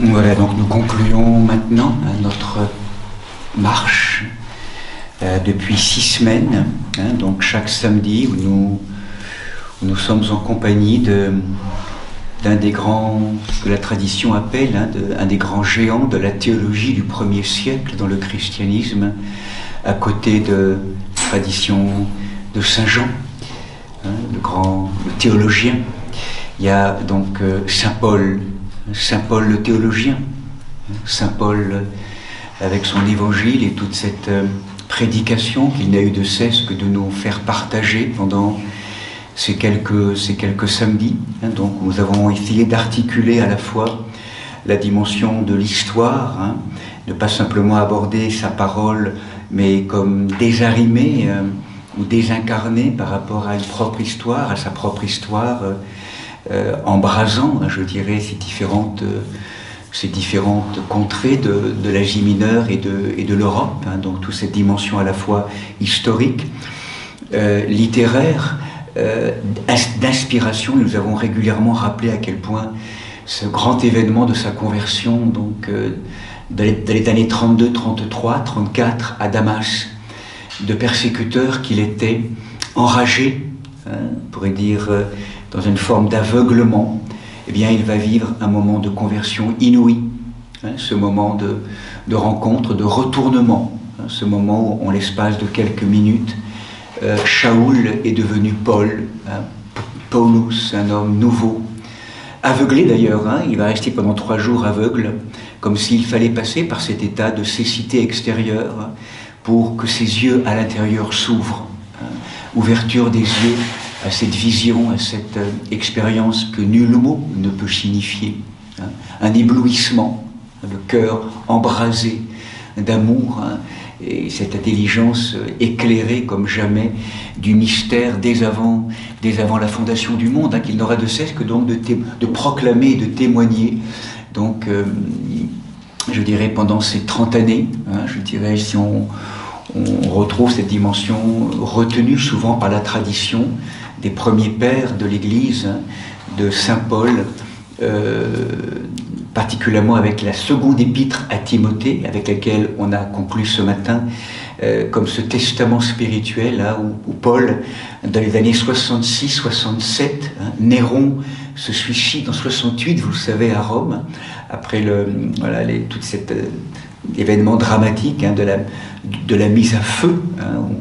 Voilà, donc nous concluons maintenant notre marche depuis 6 semaines, donc chaque samedi où nous sommes en compagnie d'un des grands, ce que la tradition appelle, un des grands géants de la théologie du 1er siècle dans le christianisme, à côté de la tradition de Saint Jean, le grand théologien. Il y a donc Saint Paul le théologien, Saint Paul avec son évangile et toute cette prédication qu'il n'a eu de cesse que de nous faire partager pendant ces quelques samedis. Donc nous avons essayé d'articuler à la fois la dimension de l'histoire, ne pas simplement aborder sa parole, mais comme désarrimée ou désincarnée par rapport à une propre histoire, à sa propre histoire, embrasant, je dirais, ces différentes contrées de l'Asie mineure et de l'Europe, donc toute cette dimension à la fois historique, littéraire, d'inspiration. Nous avons régulièrement rappelé à quel point ce grand événement de sa conversion, donc dans les années 32, 33, 34, à Damas, de persécuteurs qu'il était, enragé, on pourrait dire dans une forme d'aveuglement, eh bien il va vivre un moment de conversion inouï, ce moment de rencontre, de retournement, ce moment où en l'espace de quelques minutes, Shaoul est devenu Paul, Paulus, un homme nouveau, aveuglé d'ailleurs, il va rester pendant 3 jours aveugle, comme s'il fallait passer par cet état de cécité extérieure pour que ses yeux à l'intérieur s'ouvrent, ouverture des yeux à cette vision, à cette expérience que nul mot ne peut signifier, un éblouissement, le cœur embrasé d'amour, et cette intelligence éclairée comme jamais du mystère dès avant la fondation du monde, qu'il n'aura de cesse que donc de proclamer et de témoigner. Donc, je dirais pendant ces 30 années, je dirais si on retrouve cette dimension retenue souvent par la tradition des premiers pères de l'Église, de Saint Paul, particulièrement avec la seconde épître à Timothée, avec laquelle on a conclu ce matin, comme ce testament spirituel, où Paul, dans les années 66-67, Néron se suicide en 68, vous le savez, à Rome, après tout cet événement dramatique de la mise à feu, où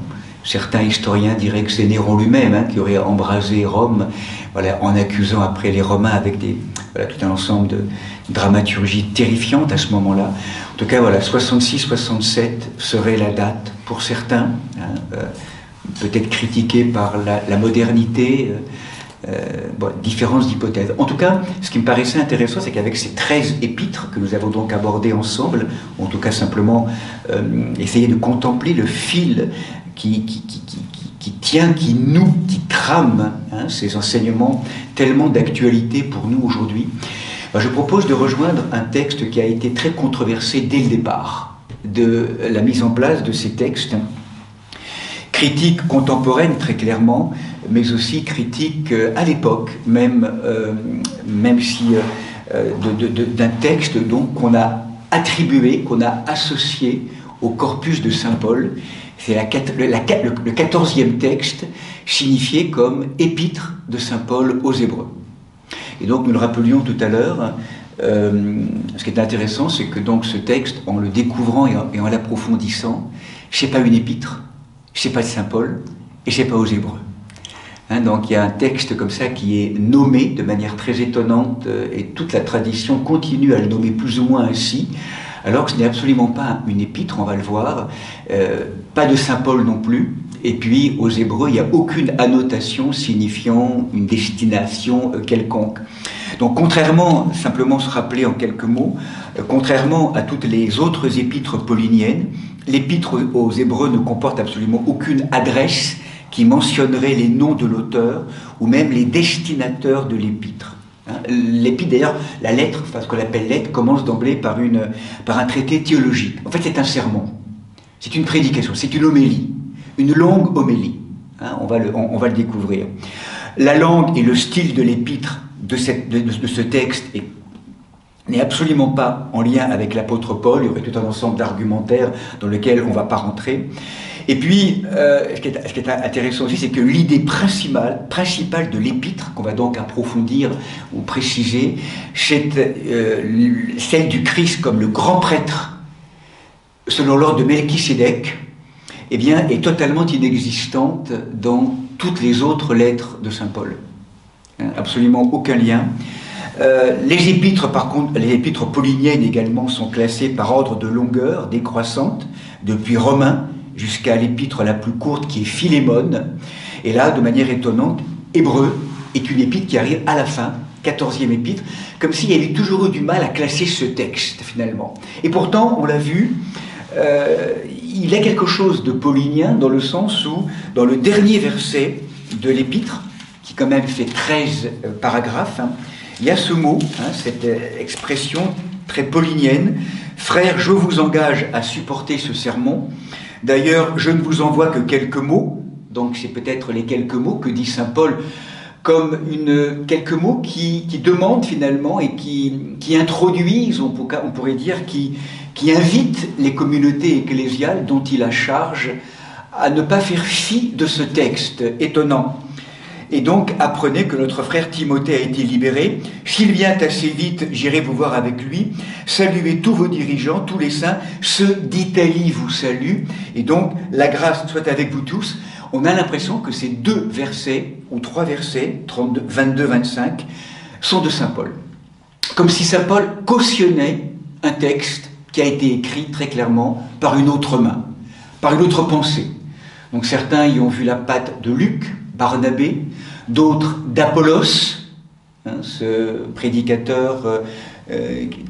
certains historiens diraient que c'est Néron lui-même qui aurait embrasé Rome, en accusant après les Romains avec tout un ensemble de dramaturgie terrifiante à ce moment-là. En tout cas, 66-67 serait la date pour certains, peut-être critiquée par la modernité, différence d'hypothèses. En tout cas, ce qui me paraissait intéressant, c'est qu'avec ces 13 épîtres que nous avons donc abordées ensemble, en tout cas simplement essayer de contempler le fil qui tient, qui noue, qui trame ces enseignements tellement d'actualité pour nous aujourd'hui. Je propose de rejoindre un texte qui a été très controversé dès le départ de la mise en place de ces textes, critique contemporaine très clairement, mais aussi critique à l'époque, même si d'un texte donc qu'on a attribué, qu'on a associé au corpus de Saint Paul. C'est le 14e texte signifié comme épître de Saint Paul aux Hébreux. Et donc nous le rappelions tout à l'heure, ce qui est intéressant, c'est que donc ce texte, en le découvrant et en l'approfondissant, c'est pas une épître, c'est pas de Saint Paul, et c'est pas aux Hébreux. Donc il y a un texte comme ça qui est nommé de manière très étonnante, et toute la tradition continue à le nommer plus ou moins ainsi, alors que ce n'est absolument pas une épître, on va le voir, pas de Saint Paul non plus, et puis aux Hébreux, il n'y a aucune annotation signifiant une destination quelconque. Donc contrairement, simplement se rappeler en quelques mots, contrairement à toutes les autres épîtres pauliniennes, l'épître aux Hébreux ne comporte absolument aucune adresse qui mentionnerait les noms de l'auteur ou même les destinataires de l'épître. L'épître, d'ailleurs, la lettre, ce qu'on appelle lettre, commence d'emblée par un traité théologique. En fait, c'est un sermon, c'est une prédication, c'est une homélie, une longue homélie. On va le découvrir. La langue et le style de l'épître de ce texte est n'est absolument pas en lien avec l'apôtre Paul. Il y aurait tout un ensemble d'argumentaires dans lequel on ne va pas rentrer. Et puis, ce qui est intéressant aussi, c'est que l'idée principale de l'épître, qu'on va donc approfondir ou préciser, c'est celle du Christ comme le grand prêtre, selon l'ordre de Melchisédek, eh bien, est totalement inexistante dans toutes les autres lettres de saint Paul. Absolument aucun lien. Les épîtres, par contre, les épîtres pauliniennes également sont classées par ordre de longueur décroissante, depuis Romains jusqu'à l'épître la plus courte qui est Philémone. Et là, de manière étonnante, Hébreu est une épître qui arrive à la fin, 14e épître, comme s'il y avait toujours eu du mal à classer ce texte finalement. Et pourtant, on l'a vu, il y a quelque chose de paulinien dans le sens où, dans le dernier verset de l'épître, qui quand même fait 13 paragraphes, il y a ce mot, cette expression très paulinienne, « Frères, je vous engage à supporter ce sermon. D'ailleurs, je ne vous envoie que quelques mots. » Donc c'est peut-être les quelques mots que dit saint Paul, comme quelques mots qui demandent finalement et qui introduisent, on pourrait dire, qui invitent les communautés ecclésiales dont il a charge à ne pas faire fi de ce texte étonnant. Et donc, apprenez que notre frère Timothée a été libéré. S'il vient assez vite, j'irai vous voir avec lui. Saluez tous vos dirigeants, tous les saints. Ceux d'Italie vous saluent. Et donc, la grâce soit avec vous tous. On a l'impression que ces deux versets, ou trois versets, 22-25, sont de saint Paul. Comme si saint Paul cautionnait un texte qui a été écrit très clairement par une autre main, par une autre pensée. Donc certains y ont vu la patte de Luc, Barnabé, d'autres d'Apollos, ce prédicateur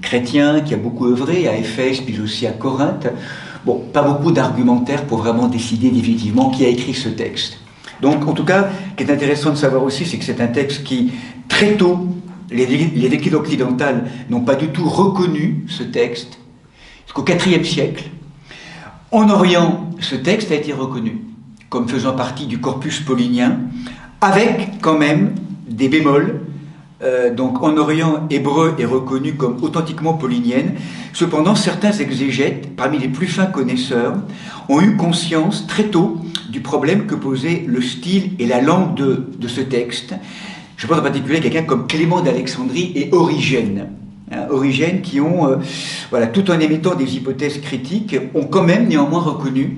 chrétien qui a beaucoup œuvré à Éphèse puis aussi à Corinthe. Bon, pas beaucoup d'argumentaires pour vraiment décider définitivement qui a écrit ce texte. Donc en tout cas, ce qui est intéressant de savoir aussi, c'est que c'est un texte qui, très tôt, les églises occidentales n'ont pas du tout reconnu ce texte, jusqu'au IVe siècle. En Orient, ce texte a été reconnu comme faisant partie du corpus paulinien, avec quand même des bémols. Donc en Orient, Hébreu est reconnu comme authentiquement paulinienne. Cependant, certains exégètes, parmi les plus fins connaisseurs, ont eu conscience très tôt du problème que posait le style et la langue de ce texte. Je pense en particulier à quelqu'un comme Clément d'Alexandrie et Origène. Origène qui ont, tout en émettant des hypothèses critiques, ont quand même néanmoins reconnu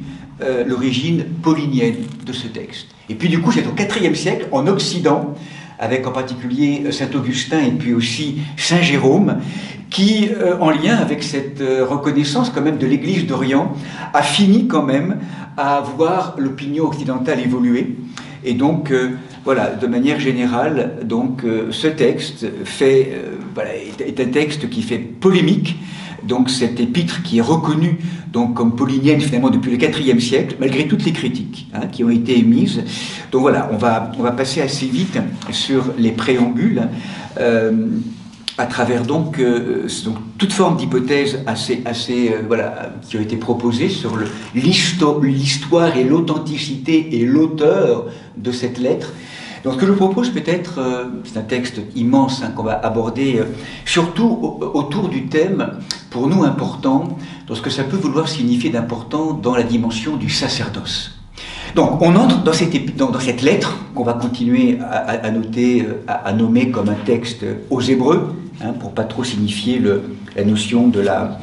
l'origine paulinienne de ce texte. Et puis du coup, c'est au IVe siècle, en Occident, avec en particulier saint Augustin et puis aussi saint Jérôme, qui, en lien avec cette reconnaissance quand même de l'Église d'Orient, a fini quand même à voir l'opinion occidentale évoluer. Et donc, de manière générale, donc, ce texte est un texte qui fait polémique. Donc cette épître qui est reconnue donc, comme paulinienne finalement depuis le IVe siècle, malgré toutes les critiques qui ont été émises. Donc voilà, on va passer assez vite sur les préambules, à travers donc toute forme d'hypothèses qui ont été proposées sur l'histoire et l'authenticité et l'auteur de cette lettre. Donc ce que je propose peut-être, c'est un texte immense qu'on va aborder, surtout autour du thème, pour nous important, dans ce que ça peut vouloir signifier d'important dans la dimension du sacerdoce. Donc on entre dans cette lettre qu'on va continuer à noter, à nommer comme un texte aux Hébreux, pour pas trop signifier la notion de la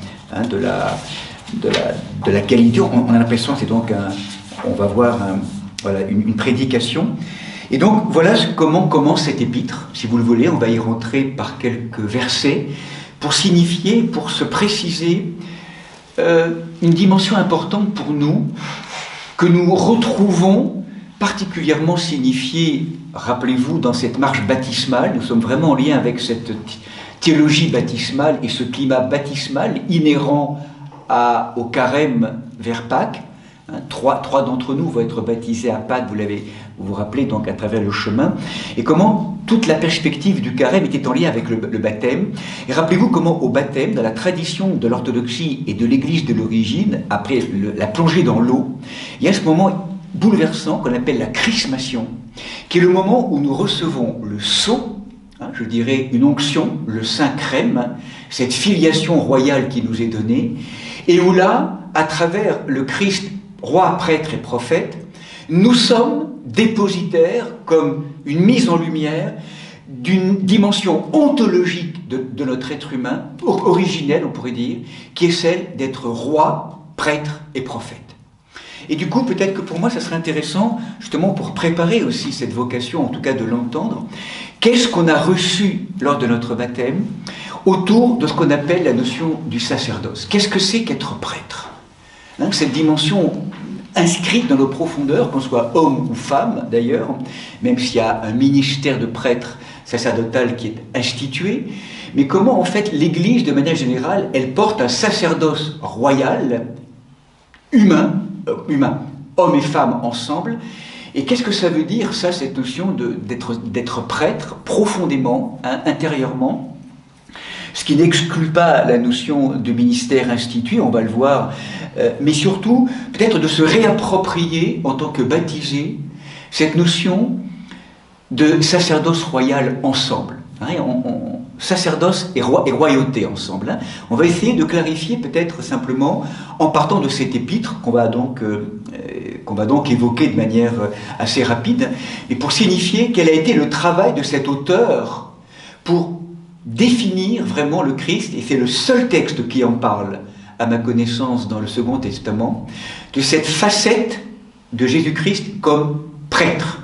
qualité. On a l'impression que c'est donc on va voir une prédication. Et donc, voilà comment commence cette épître. Si vous le voulez, on va y rentrer par quelques versets pour signifier, pour se préciser une dimension importante pour nous, que nous retrouvons particulièrement signifiée, rappelez-vous, dans cette marche baptismale. Nous sommes vraiment en lien avec cette théologie baptismale et ce climat baptismal inhérent au carême vers Pâques. Trois d'entre nous vont être baptisés à Pâques, vous vous rappelez donc à travers le chemin, et comment toute la perspective du carême était en lien avec le baptême. Et rappelez-vous comment au baptême, dans la tradition de l'orthodoxie et de l'église de l'origine, après la plongée dans l'eau, il y a ce moment bouleversant qu'on appelle la chrismation, qui est le moment où nous recevons le sceau. je dirais, une onction, le Saint Crème, cette filiation royale qui nous est donnée, et où là, à travers le Christ, roi, prêtre et prophète, nous sommes dépositaires, comme une mise en lumière, d'une dimension ontologique de notre être humain, originelle on pourrait dire, qui est celle d'être roi, prêtre et prophète. Et du coup, peut-être que pour moi, ça serait intéressant, justement pour préparer aussi cette vocation, en tout cas de l'entendre, qu'est-ce qu'on a reçu lors de notre baptême autour de ce qu'on appelle la notion du sacerdoce. Qu'est-ce que c'est qu'être prêtre? Cette dimension inscrite dans nos profondeurs, qu'on soit homme ou femme d'ailleurs, même s'il y a un ministère de prêtre sacerdotal qui est institué, mais comment en fait l'Église, de manière générale, elle porte un sacerdoce royal, humain, hommes et femmes ensemble, et qu'est-ce que ça veut dire, ça, cette notion d'être prêtre profondément, intérieurement, ce qui n'exclut pas la notion de ministère institué, on va le voir, mais surtout, peut-être de se réapproprier, en tant que baptisé, cette notion de sacerdoce royal ensemble. Sacerdoce et royauté ensemble. Hein. On va essayer de clarifier peut-être simplement en partant de cette épître qu'on va donc évoquer de manière assez rapide, et pour signifier quel a été le travail de cet auteur pour définir vraiment le Christ, et c'est le seul texte qui en parle, à ma connaissance, dans le Second Testament, de cette facette de Jésus-Christ comme prêtre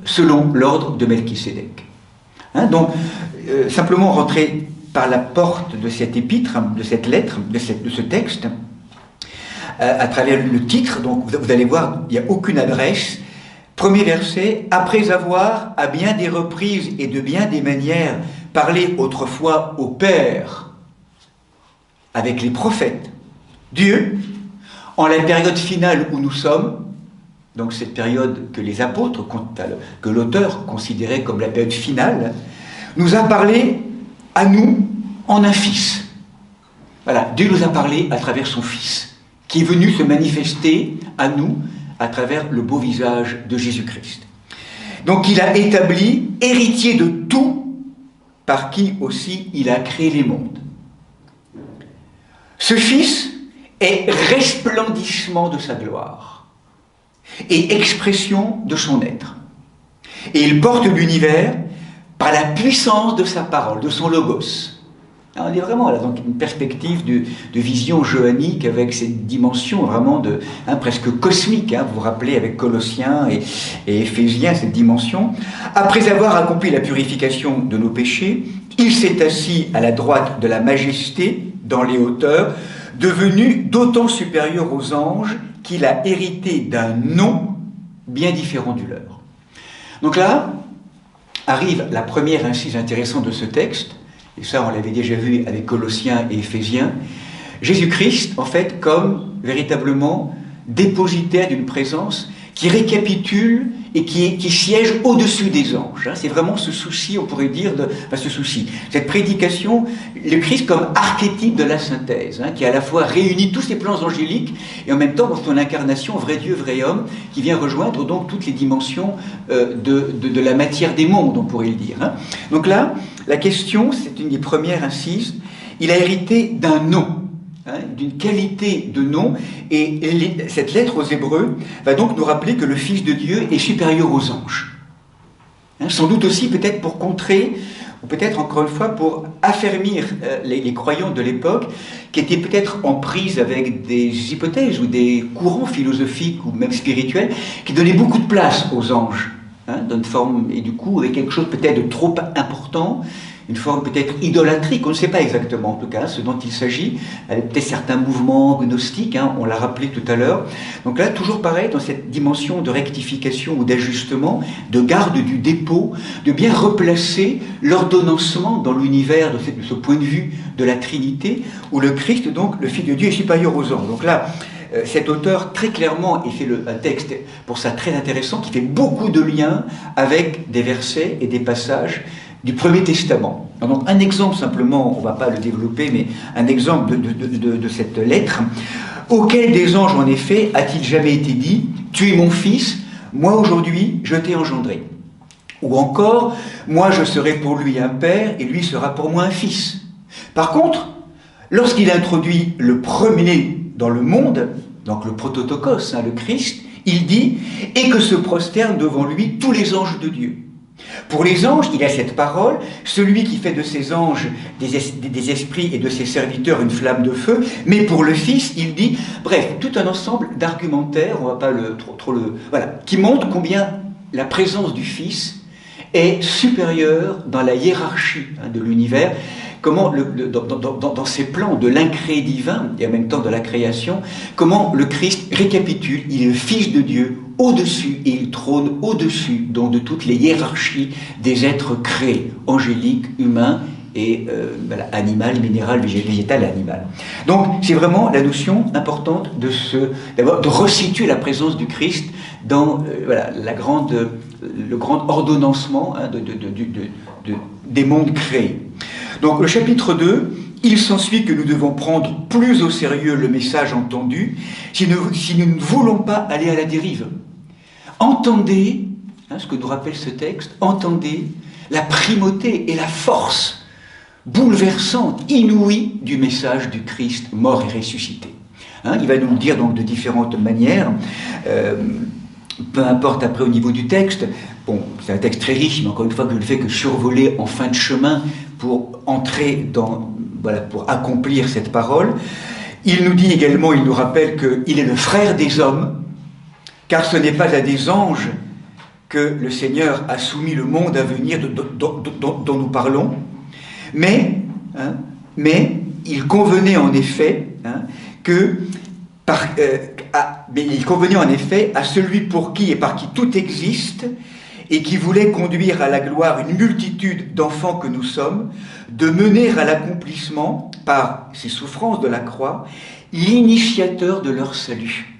selon l'ordre de Melchisédek. Hein, donc, simplement rentrer par la porte de cette épître, de cette lettre, de ce texte, à travers le titre, donc vous allez voir, il n'y a aucune adresse. Premier verset, après avoir, à bien des reprises et de bien des manières, parlé autrefois au Père, avec les prophètes, Dieu, en la période finale où nous sommes, donc cette période que les apôtres, que l'auteur considérait comme la période finale, nous a parlé à nous en un Fils. Voilà, Dieu nous a parlé à travers son Fils, qui est venu se manifester à nous à travers le beau visage de Jésus-Christ. Donc il a établi, héritier de tout, par qui aussi il a créé les mondes. Ce Fils est resplendissement de sa gloire et expression de son être. Et il porte l'univers par la puissance de sa parole, de son logos. Alors, on est vraiment là, donc une perspective de vision johannique avec cette dimension vraiment presque cosmique. Vous vous rappelez avec Colossiens et Éphésiens cette dimension. Après avoir accompli la purification de nos péchés, il s'est assis à la droite de la majesté dans les hauteurs, devenu d'autant supérieur aux anges qu'il a hérité d'un nom bien différent du leur. Donc là, arrive la première incise intéressante de ce texte, et ça on l'avait déjà vu avec Colossiens et Éphésiens, Jésus-Christ en fait comme véritablement dépositaire d'une présence qui récapitule et qui siège au-dessus des anges. C'est vraiment ce souci, on pourrait dire, cette prédication, le Christ comme archétype de la synthèse, qui à la fois réunit tous ces plans angéliques et en même temps dans son incarnation, vrai Dieu, vrai homme, qui vient rejoindre donc toutes les dimensions de la matière des mondes, on pourrait le dire. Donc là, la question, c'est une des premières incises, il a hérité d'un nom. D'une qualité de nom, et cette lettre aux Hébreux va donc nous rappeler que le Fils de Dieu est supérieur aux anges. Sans doute aussi peut-être pour contrer, ou peut-être encore une fois pour affermir les croyants de l'époque, qui étaient peut-être en prise avec des hypothèses ou des courants philosophiques ou même spirituels, qui donnaient beaucoup de place aux anges, d'une forme, et du coup avec quelque chose peut-être de trop important, une forme peut-être idolâtrique, on ne sait pas exactement en tout cas ce dont il s'agit, avec peut-être certains mouvements gnostiques, on l'a rappelé tout à l'heure. Donc là, toujours pareil, dans cette dimension de rectification ou d'ajustement, de garde du dépôt, de bien replacer l'ordonnancement dans l'univers de ce point de vue de la Trinité, où le Christ, donc le Fils de Dieu, est supérieur aux anges. Donc là, cet auteur très clairement, et fait un texte pour ça très intéressant, qui fait beaucoup de liens avec des versets et des passages du Premier Testament. Donc un exemple simplement, on ne va pas le développer, mais un exemple de cette lettre. Auquel des anges en effet a-t-il jamais été dit « Tu es mon fils, moi aujourd'hui je t'ai engendré ». Ou encore, moi je serai pour lui un père et lui sera pour moi un fils. Par contre, lorsqu'il introduit le premier dans le monde, donc le prototokos, le Christ, il dit « et que se prosternent devant lui tous les anges de Dieu ». Pour les anges, il a cette parole, celui qui fait de ses anges des esprits et de ses serviteurs une flamme de feu, mais pour le Fils, il dit, bref, tout un ensemble d'argumentaires, on ne va pas voilà, qui montre combien la présence du Fils est supérieure dans la hiérarchie de l'univers, comment dans ses plans de l'incré divin et en même temps de la création, comment le Christ récapitule, il est le Fils de Dieu au-dessus et il trône au-dessus donc de toutes les hiérarchies des êtres créés, angéliques, humains et voilà, animal, minéral, végétal et animal. Donc c'est vraiment la notion importante de resituer la présence du Christ dans voilà, le grand ordonnancement des mondes créés. Donc le chapitre 2, il s'ensuit que nous devons prendre plus au sérieux le message entendu si nous ne voulons pas aller à la dérive. Entendez, ce que nous rappelle ce texte, entendez la primauté et la force bouleversante, inouïe du message du Christ mort et ressuscité. Il va nous le dire donc de différentes manières, peu importe après au niveau du texte. Bon, c'est un texte très riche, mais encore une fois, je ne le fais que survoler en fin de chemin pour entrer dans, voilà, pour accomplir cette parole. Il nous dit également, il nous rappelle qu'il est le frère des hommes, car ce n'est pas à des anges que le Seigneur a soumis le monde à venir dont nous parlons, mais il convenait en effet il convenait en effet à celui pour qui et par qui tout existe et qui voulait conduire à la gloire une multitude d'enfants que nous sommes, de mener à l'accomplissement, par ses souffrances de la croix, l'initiateur de leur salut.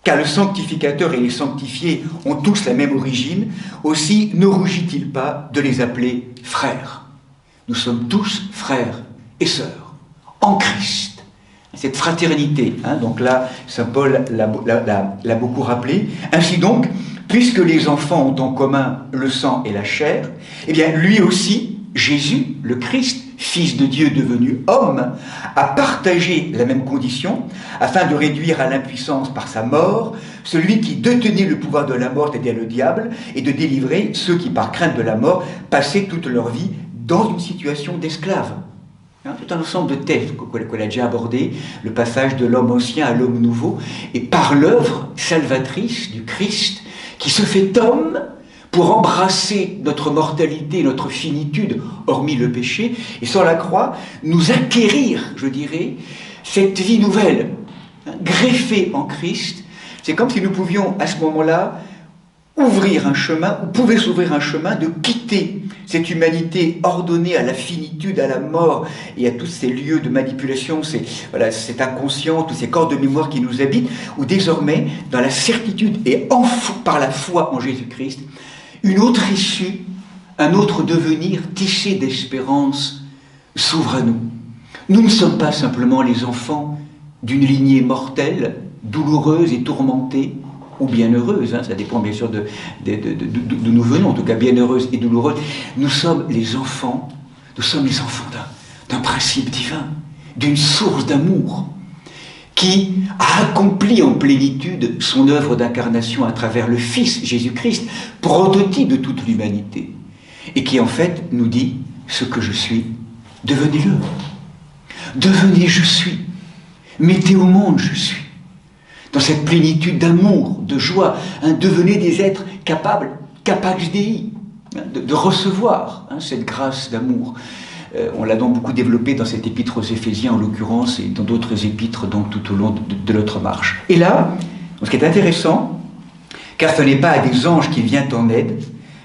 Car le sanctificateur et les sanctifiés ont tous la même origine, aussi ne rougit-il pas de les appeler frères. Nous sommes tous frères et sœurs, en Christ. Cette fraternité, donc là, saint Paul l'a beaucoup rappelé. Ainsi donc, puisque les enfants ont en commun le sang et la chair, eh bien lui aussi, Jésus, le Christ, Fils de Dieu devenu homme, a partagé la même condition afin de réduire à l'impuissance par sa mort celui qui détenait le pouvoir de la mort, c'est-à-dire le diable, et de délivrer ceux qui, par crainte de la mort, passaient toute leur vie dans une situation d'esclave. Tout un ensemble de thèmes qu'on a déjà abordé, le passage de l'homme ancien à l'homme nouveau, et par l'œuvre salvatrice du Christ qui se fait homme pour embrasser notre mortalité, notre finitude, hormis le péché, et sur la croix, nous acquérir, je dirais, cette vie nouvelle, greffée en Christ. C'est comme si nous pouvions, à ce moment-là, ouvrir un chemin, ou pouvait s'ouvrir un chemin de quitter cette humanité ordonnée à la finitude, à la mort et à tous ces lieux de manipulation, cet inconscient, tous ces corps de mémoire qui nous habitent, où désormais, dans la certitude et par la foi en Jésus-Christ, une autre issue, un autre devenir tissé d'espérance s'ouvre à nous. Nous ne sommes pas simplement les enfants d'une lignée mortelle, douloureuse et tourmentée, ou bienheureuse, ça dépend bien sûr d'où nous venons, en tout cas bienheureuse et douloureuse. Nous sommes les enfants d'un principe divin, d'une source d'amour, qui a accompli en plénitude son œuvre d'incarnation à travers le Fils Jésus-Christ, prototype de toute l'humanité, et qui en fait nous dit « ce que je suis, devenez-le, devenez je suis, mettez au monde je suis ». Dans cette plénitude d'amour, de joie, devenez des êtres capables, capax Dei, de recevoir cette grâce d'amour. On l'a donc beaucoup développé dans cette épître aux Éphésiens en l'occurrence et dans d'autres épîtres donc tout au long de notre marche. Et là, ce qui est intéressant, car ce n'est pas à des anges qu'il vient en aide,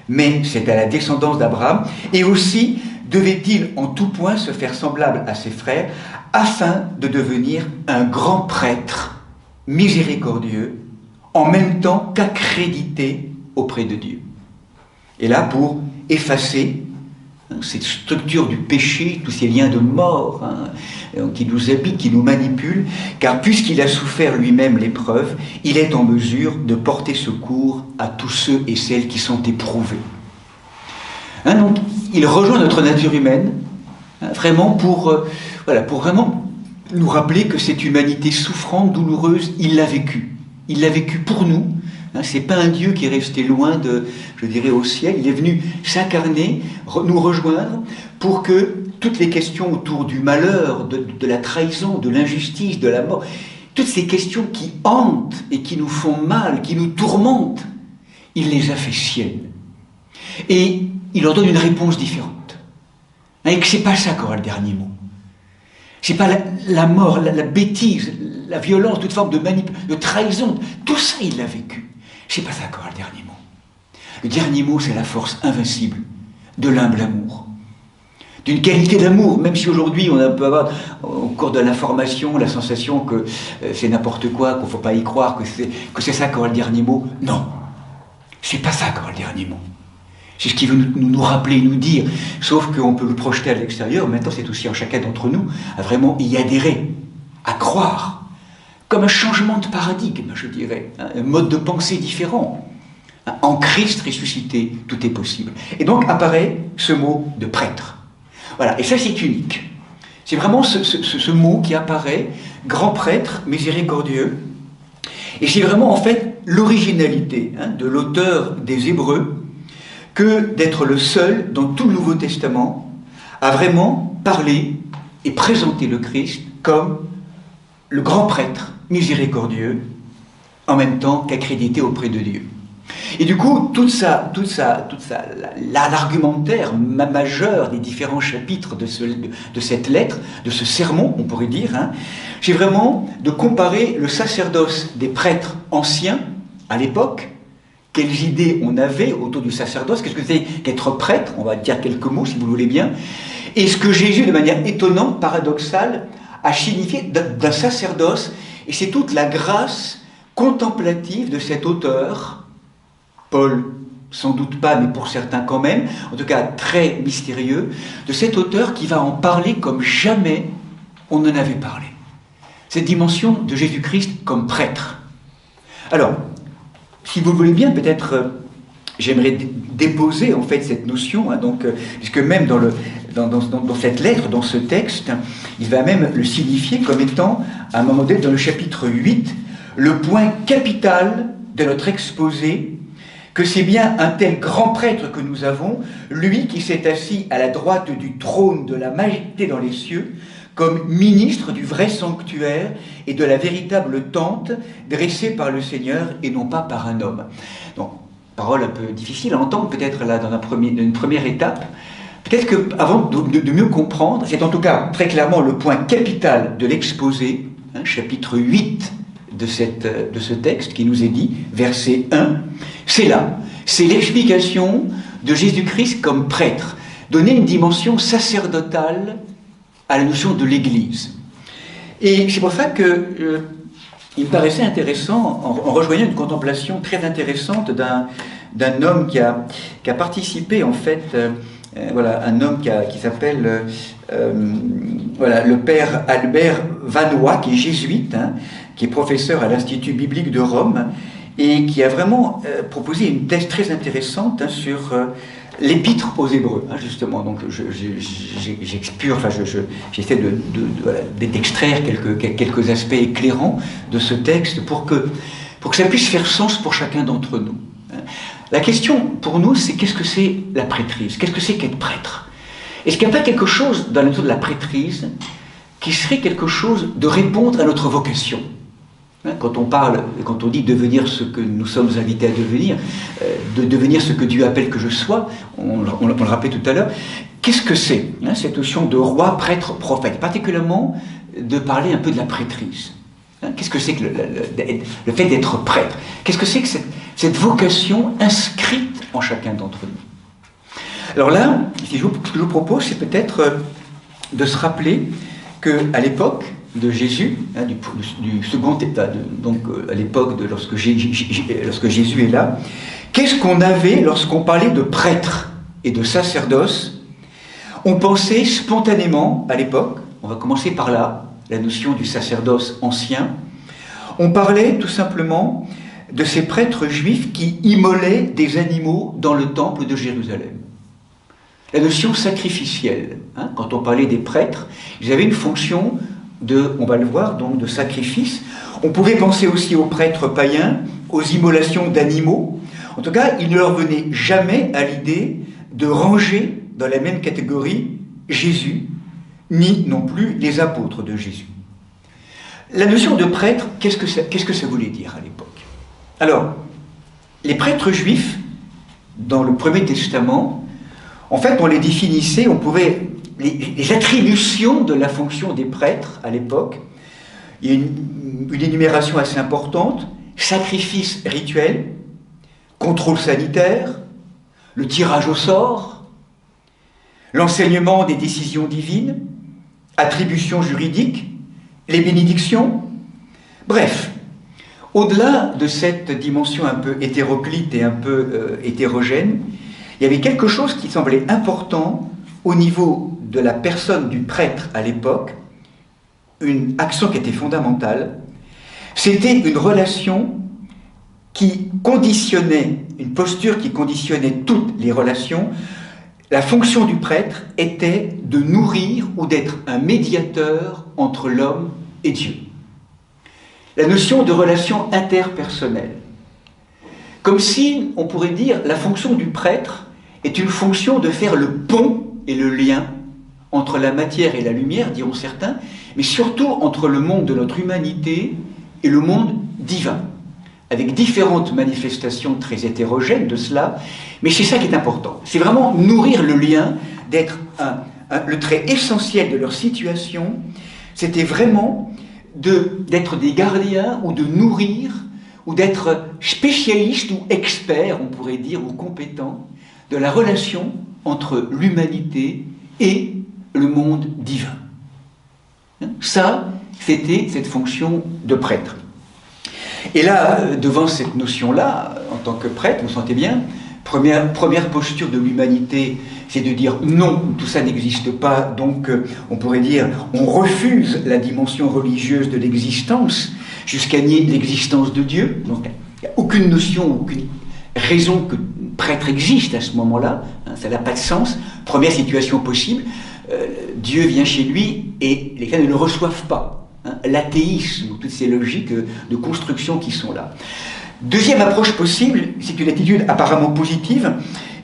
mais c'est à la descendance d'Abraham, et aussi devait-il en tout point se faire semblable à ses frères, afin de devenir un grand prêtre miséricordieux, en même temps qu'accrédité auprès de Dieu. Et là, pour effacer cette structure du péché, tous ces liens de mort qui nous habitent, qui nous manipulent, car puisqu'il a souffert lui-même l'épreuve, il est en mesure de porter secours à tous ceux et celles qui sont éprouvés. Hein, donc, il rejoint notre nature humaine, hein, vraiment pour vraiment nous rappeler que cette humanité souffrante, douloureuse, il l'a vécue. Il l'a vécue pour nous. Hein, c'est pas un Dieu qui est resté loin de, je dirais, au ciel. Il est venu s'incarner, nous rejoindre, pour que toutes les questions autour du malheur, de la trahison, de l'injustice, de la mort, toutes ces questions qui hantent et qui nous font mal, qui nous tourmentent, il les a fait siennes. Et il leur donne une réponse différente. Et que c'est pas ça qu'aura le dernier mot. C'est pas la mort, la bêtise, la violence, toute forme de trahison. Tout ça, il l'a vécu. C'est pas ça qu'aura le dernier mot. Le dernier mot, c'est la force invincible de l'humble amour. D'une qualité d'amour, même si aujourd'hui on peut avoir au cours de l'information la sensation que c'est n'importe quoi, qu'il ne faut pas y croire, que c'est ça qu'aura le dernier mot. Non, c'est pas ça qu'aura le dernier mot. C'est ce qu'il veut nous rappeler, nous dire, sauf qu'on peut le projeter à l'extérieur. Maintenant c'est aussi en chacun d'entre nous à vraiment y adhérer, à croire, comme un changement de paradigme, je dirais, un mode de pensée différent. En Christ ressuscité, tout est possible. Et donc apparaît ce mot de prêtre. Voilà, et ça c'est unique. C'est vraiment ce mot qui apparaît, grand prêtre, miséricordieux, et c'est vraiment en fait l'originalité de l'auteur des Hébreux que d'être le seul dans tout le Nouveau Testament à vraiment parler et présenter le Christ comme le grand prêtre miséricordieux, en même temps qu'accrédité auprès de Dieu. Et du coup, l'argumentaire majeur des différents chapitres de cette lettre, de ce sermon, on pourrait dire, c'est vraiment de comparer le sacerdoce des prêtres anciens à l'époque, quelles idées on avait autour du sacerdoce, qu'est-ce que c'est qu'être prêtre, on va dire quelques mots si vous le voulez bien, et ce que Jésus, de manière étonnante, paradoxale, a signifié d'un sacerdoce, et c'est toute la grâce contemplative de cet auteur, Paul, sans doute pas, mais pour certains quand même, en tout cas très mystérieux, de cet auteur qui va en parler comme jamais on en avait parlé. Cette dimension de Jésus-Christ comme prêtre. Alors, si vous le voulez bien, peut-être j'aimerais déposer en fait cette notion, puisque même dans cette lettre, dans ce texte, il va même le signifier comme étant, à un moment donné, dans le chapitre 8, le point capital de notre exposé, que c'est bien un tel grand prêtre que nous avons, lui qui s'est assis à la droite du trône de la majesté dans les cieux, comme ministre du vrai sanctuaire et de la véritable tente dressée par le Seigneur et non pas par un homme. Donc, parole un peu difficile à entendre peut-être là dans une première étape. Peut-être qu'avant de mieux comprendre, c'est en tout cas très clairement le point capital de l'exposé, chapitre 8 de ce texte qui nous est dit, verset 1, c'est là, c'est l'explication de Jésus-Christ comme prêtre, donner une dimension sacerdotale à la notion de l'Église. Et c'est pour ça que il me paraissait intéressant, en rejoignant une contemplation très intéressante d'un homme qui a participé en fait, un homme qui s'appelle le père Albert Vanois, qui est jésuite, qui est professeur à l'Institut biblique de Rome, et qui a vraiment proposé une thèse très intéressante sur l'épître aux Hébreux, justement. Donc j'essaie d'extraire quelques aspects éclairants de ce texte pour que ça puisse faire sens pour chacun d'entre nous. La question pour nous, c'est qu'est-ce que c'est la prêtrise? Qu'est-ce que c'est qu'être prêtre? Est-ce qu'il n'y a pas quelque chose dans la nature de la prêtrise qui serait quelque chose de répondre à notre vocation? Quand on dit devenir ce que nous sommes invités à devenir, de devenir ce que Dieu appelle que je sois, on le rappelait tout à l'heure, qu'est-ce que c'est cette notion de roi, prêtre, prophète? Particulièrement de parler un peu de la prêtrise. Qu'est-ce que c'est que le fait d'être prêtre? Qu'est-ce que c'est que cette vocation inscrite en chacun d'entre nous? Alors là, ce que je vous propose, c'est peut-être de se rappeler qu'à l'époque de Jésus, du second état, donc à l'époque de lorsque Jésus est là, qu'est-ce qu'on avait lorsqu'on parlait de prêtre et de sacerdoce? On pensait spontanément, à l'époque, on va commencer par là, la notion du sacerdoce ancien, on parlait tout simplement de ces prêtres juifs qui immolaient des animaux dans le temple de Jérusalem. La notion sacrificielle, hein, quand on parlait des prêtres, ils avaient une fonction de, on va le voir, donc de sacrifice. On pouvait penser aussi aux prêtres païens, aux immolations d'animaux. En tout cas, il ne leur venait jamais à l'idée de ranger dans la même catégorie Jésus, ni non plus les apôtres de Jésus. La notion de prêtre, qu'est-ce que ça voulait dire à l'époque? Alors, les prêtres juifs, dans le Premier Testament, en fait, on les définissait, on pouvait... Les attributions de la fonction des prêtres à l'époque, il y a une énumération assez importante: sacrifice rituel, contrôle sanitaire, le tirage au sort, l'enseignement des décisions divines, attributions juridiques, les bénédictions. Bref, au-delà de cette dimension un peu hétéroclite et un peu hétérogène, il y avait quelque chose qui semblait important au niveau de la personne du prêtre à l'époque, une action qui était fondamentale. C'était une relation qui conditionnait, une posture qui conditionnait toutes les relations. La fonction du prêtre était de nourrir ou d'être un médiateur entre l'homme et Dieu. La notion de relation interpersonnelle. Comme si, on pourrait dire, la fonction du prêtre est une fonction de faire le pont et le lien entre la matière et la lumière, diront certains, mais surtout entre le monde de notre humanité et le monde divin, avec différentes manifestations très hétérogènes de cela, mais c'est ça qui est important. C'est vraiment nourrir le lien, d'être le trait essentiel de leur situation, c'était vraiment d'être des gardiens ou de nourrir, ou d'être spécialiste ou expert, on pourrait dire, ou compétent, de la relation entre l'humanité et le monde divin. Ça, c'était cette fonction de prêtre. Et là, devant cette notion-là, en tant que prêtre, vous sentez bien, première posture de l'humanité, c'est de dire non, tout ça n'existe pas, donc on pourrait dire, on refuse la dimension religieuse de l'existence, jusqu'à nier l'existence de Dieu. Donc il n'y a aucune notion, aucune raison que prêtre existe à ce moment-là, hein, ça n'a pas de sens. Première situation possible, Dieu vient chez lui et les chrétiens ne le reçoivent pas. Hein, l'athéisme, toutes ces logiques de construction qui sont là. Deuxième approche possible, c'est une attitude apparemment positive,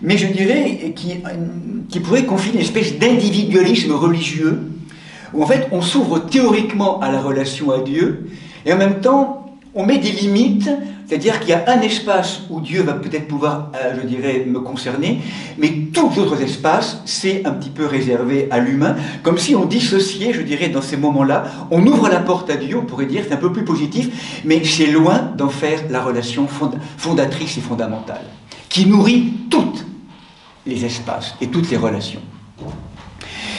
mais je dirais qui pourrait confier une espèce d'individualisme religieux, où en fait on s'ouvre théoriquement à la relation à Dieu, et en même temps on met des limites, c'est-à-dire qu'il y a un espace où Dieu va peut-être pouvoir, je dirais, me concerner, mais tous les autres espaces, c'est un petit peu réservé à l'humain, comme si on dissociait, je dirais, dans ces moments-là, on ouvre la porte à Dieu, on pourrait dire, c'est un peu plus positif, mais c'est loin d'en faire la relation fondatrice et fondamentale, qui nourrit tous les espaces et toutes les relations.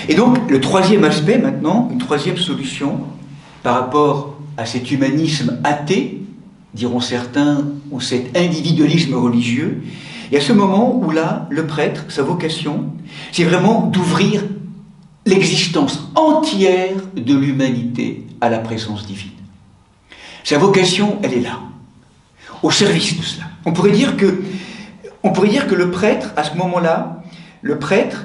Et donc, le troisième aspect maintenant, une troisième solution, par rapport à cet humanisme athée, diront certains, ou cet individualisme religieux, il y a ce moment où là, le prêtre, sa vocation, c'est vraiment d'ouvrir l'existence entière de l'humanité à la présence divine. Sa vocation, elle est là, au service de cela. On pourrait dire que le prêtre, à ce moment-là, le prêtre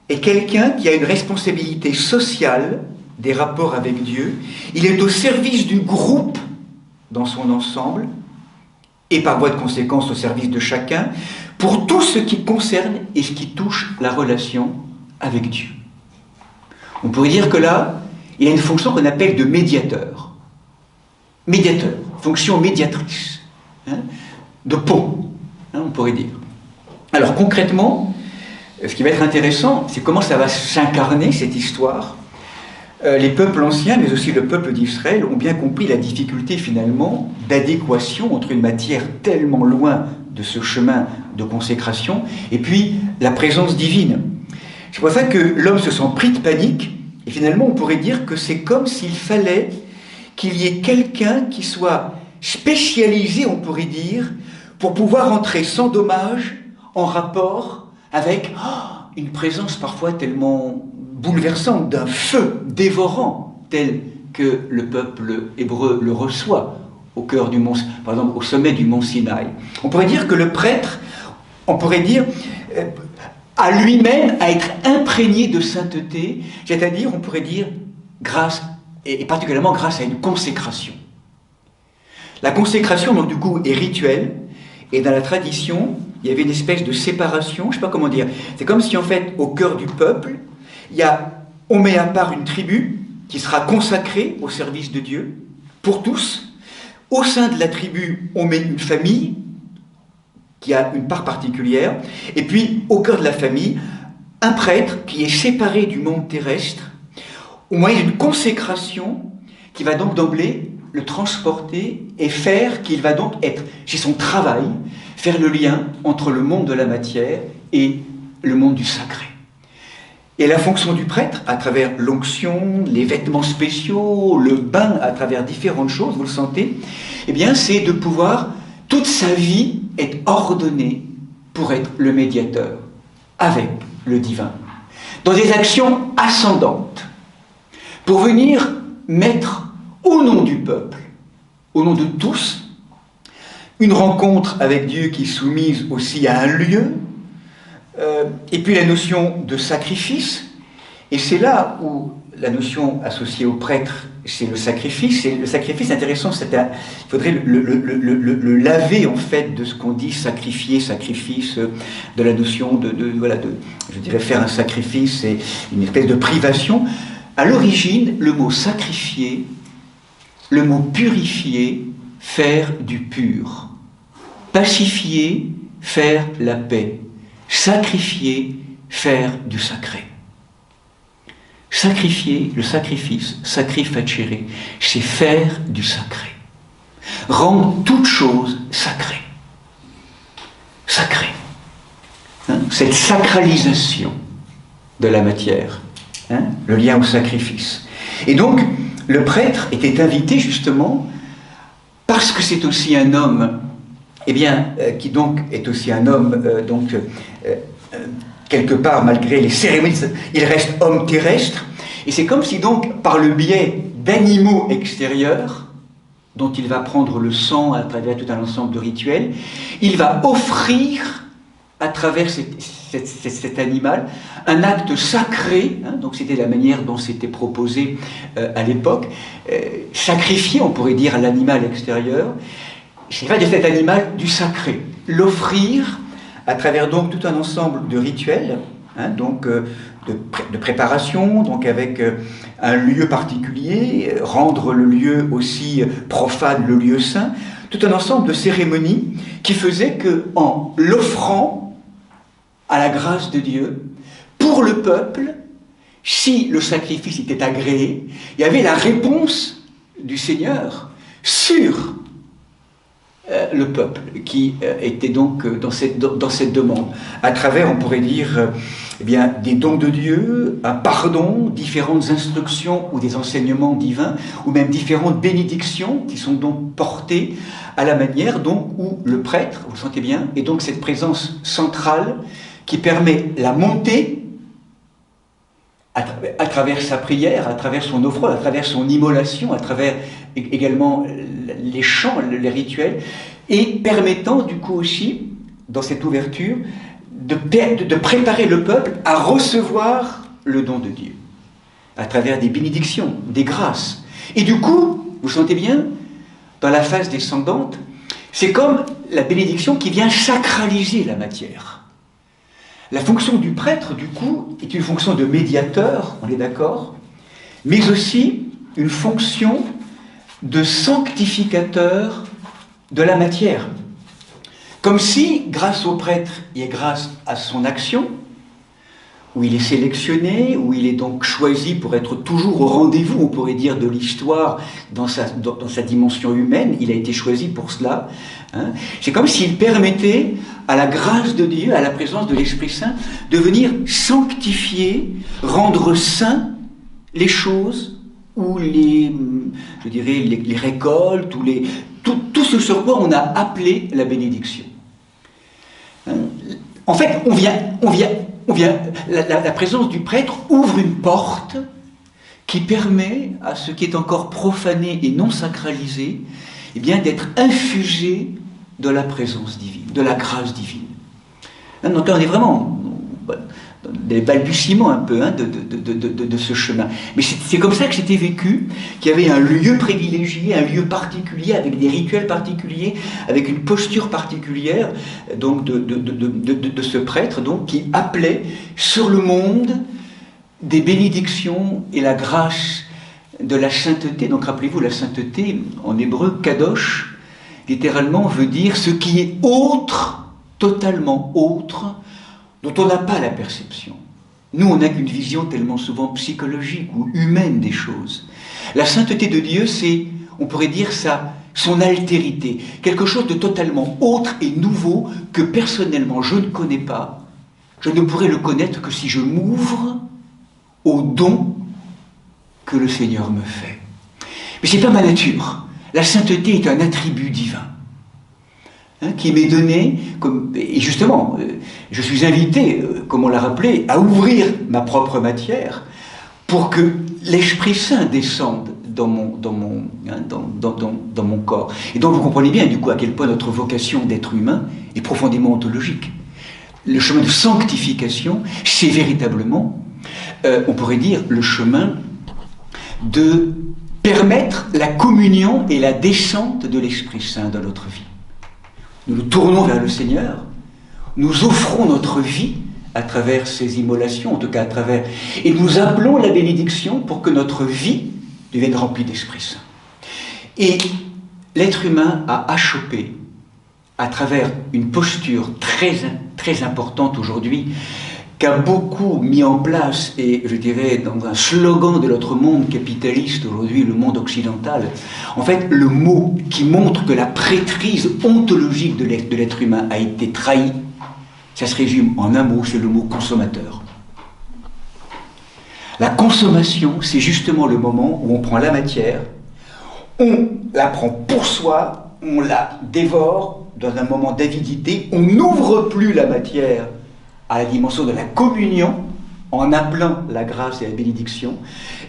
est quelqu'un qui a une responsabilité sociale des rapports avec Dieu. Il est au service du groupe dans son ensemble, et par voie de conséquence au service de chacun, pour tout ce qui concerne et ce qui touche la relation avec Dieu. On pourrait dire que là, il y a une fonction qu'on appelle de médiateur. Médiateur, fonction médiatrice, hein, de pont, hein, on pourrait dire. Alors concrètement, ce qui va être intéressant, c'est comment ça va s'incarner, cette histoire. Les peuples anciens, mais aussi le peuple d'Israël, ont bien compris la difficulté finalement d'adéquation entre une matière tellement loin de ce chemin de consécration et puis la présence divine. C'est pour ça que l'homme se sent pris de panique et finalement on pourrait dire que c'est comme s'il fallait qu'il y ait quelqu'un qui soit spécialisé, on pourrait dire, pour pouvoir entrer sans dommage en rapport avec une présence parfois tellement bouleversante, d'un feu dévorant tel que le peuple hébreu le reçoit au cœur du mont, par exemple au sommet du mont Sinaï. On pourrait dire que le prêtre, à lui-même à être imprégné de sainteté, c'est-à-dire, on pourrait dire, grâce, et particulièrement grâce à une consécration. La consécration, donc, du coup, est rituelle, et dans la tradition, il y avait une espèce de séparation, je ne sais pas comment dire. C'est comme si, en fait, au cœur du peuple, on met à part une tribu qui sera consacrée au service de Dieu, pour tous. Au sein de la tribu, on met une famille qui a une part particulière, et puis, au cœur de la famille, un prêtre qui est séparé du monde terrestre, au moyen d'une consécration qui va donc d'emblée le transporter et faire qu'il va donc être, chez son travail, faire le lien entre le monde de la matière et le monde du sacré. Et la fonction du prêtre, à travers l'onction, les vêtements spéciaux, le bain, à travers différentes choses, vous le sentez, eh bien, c'est de pouvoir, toute sa vie, être ordonnée pour être le médiateur avec le divin, dans des actions ascendantes, pour venir mettre au nom du peuple, au nom de tous, une rencontre avec Dieu qui est soumise aussi à un lieu, et puis la notion de sacrifice, et c'est là où la notion associée au prêtre, c'est le sacrifice, et le sacrifice intéressant, il faudrait le laver en fait de ce qu'on dit sacrifier, sacrifice, de la notion je dirais faire un sacrifice, c'est une espèce de privation. À l'origine, le mot sacrifier, le mot purifier, faire du pur. Pacifier, faire la paix. Sacrifier, faire du sacré. Sacrifier, le sacrifice, sacrificere, c'est faire du sacré. Rendre toute chose sacrée. Sacrée. Cette sacralisation de la matière. Le lien au sacrifice. Et donc, le prêtre était invité justement, parce que c'est aussi un homme, qui donc est aussi un homme, quelque part, malgré les cérémonies, il reste homme terrestre, et c'est comme si donc, par le biais d'animaux extérieurs, dont il va prendre le sang à travers tout un ensemble de rituels, il va offrir, à travers cet animal, un acte sacré, donc c'était la manière dont c'était proposé à l'époque, sacrifier, on pourrait dire, à l'animal extérieur, c'est pas de cet animal du sacré, l'offrir à travers donc tout un ensemble de rituels, de préparation, donc avec un lieu particulier, rendre le lieu aussi profane, le lieu saint, tout un ensemble de cérémonies qui faisaient qu'en l'offrant à la grâce de Dieu, pour le peuple, si le sacrifice était agréé, il y avait la réponse du Seigneur sur le peuple qui était donc dans cette demande, à travers, on pourrait dire, des dons de Dieu, un pardon, différentes instructions ou des enseignements divins, ou même différentes bénédictions qui sont donc portées à la manière donc où le prêtre, vous le sentez bien, est donc cette présence centrale qui permet la montée à travers sa prière, à travers son offrande, à travers son immolation, à travers également les chants, les rituels, et permettant du coup aussi, dans cette ouverture, de préparer le peuple à recevoir le don de Dieu, à travers des bénédictions, des grâces. Et du coup, vous sentez bien, dans la phase descendante, c'est comme la bénédiction qui vient sacraliser la matière. La fonction du prêtre, du coup, est une fonction de médiateur, on est d'accord, mais aussi une fonction de sanctificateur de la matière. Comme si, grâce au prêtre et grâce à son action, où il est sélectionné, où il est donc choisi pour être toujours au rendez-vous, on pourrait dire, de l'histoire dans sa dimension humaine, il a été choisi pour cela. C'est comme s'il permettait à la grâce de Dieu, à la présence de l'Esprit Saint, de venir sanctifier, rendre saints les choses ou les récoltes, ou tout ce sur quoi on a appelé la bénédiction. En fait, la présence du prêtre ouvre une porte qui permet à ce qui est encore profané et non sacralisé, d'être infusé de la présence divine, de la grâce divine. Donc là, on est vraiment des balbutiements un peu de ce chemin. Mais c'est comme ça que c'était vécu, qu'il y avait un lieu privilégié, un lieu particulier, avec des rituels particuliers, avec une posture particulière donc de ce prêtre donc, qui appelait sur le monde des bénédictions et la grâce de la sainteté. Donc rappelez-vous, la sainteté, en hébreu, kadosh, littéralement veut dire ce qui est autre, totalement autre, dont on n'a pas la perception. Nous, on n'a qu'une vision tellement souvent psychologique ou humaine des choses. La sainteté de Dieu, c'est, on pourrait dire, son altérité, quelque chose de totalement autre et nouveau que personnellement je ne connais pas. Je ne pourrais le connaître que si je m'ouvre au don que le Seigneur me fait. Mais ce n'est pas ma nature. La sainteté est un attribut divin. Qui m'est donné, et justement, je suis invité, comme on l'a rappelé, à ouvrir ma propre matière pour que l'Esprit Saint descende dans mon corps. Et donc vous comprenez bien du coup à quel point notre vocation d'être humain est profondément ontologique. Le chemin de sanctification, c'est véritablement, on pourrait dire, le chemin de permettre la communion et la descente de l'Esprit Saint dans notre vie. Nous nous tournons vers le Seigneur, nous offrons notre vie à travers ces immolations, en tout cas à travers... Et nous appelons la bénédiction pour que notre vie devienne remplie d'Esprit Saint. Et l'être humain a achoppé, à travers une posture très importante aujourd'hui, qu'a beaucoup mis en place, et je dirais dans un slogan de notre monde capitaliste aujourd'hui, le monde occidental, en fait le mot qui montre que la prêtrise ontologique de l'être humain a été trahie, ça se résume en un mot, c'est le mot consommateur. La consommation, c'est justement le moment où on prend la matière, on la prend pour soi, on la dévore dans un moment d'avidité, on n'ouvre plus la matière à la dimension de la communion, en appelant la grâce et la bénédiction.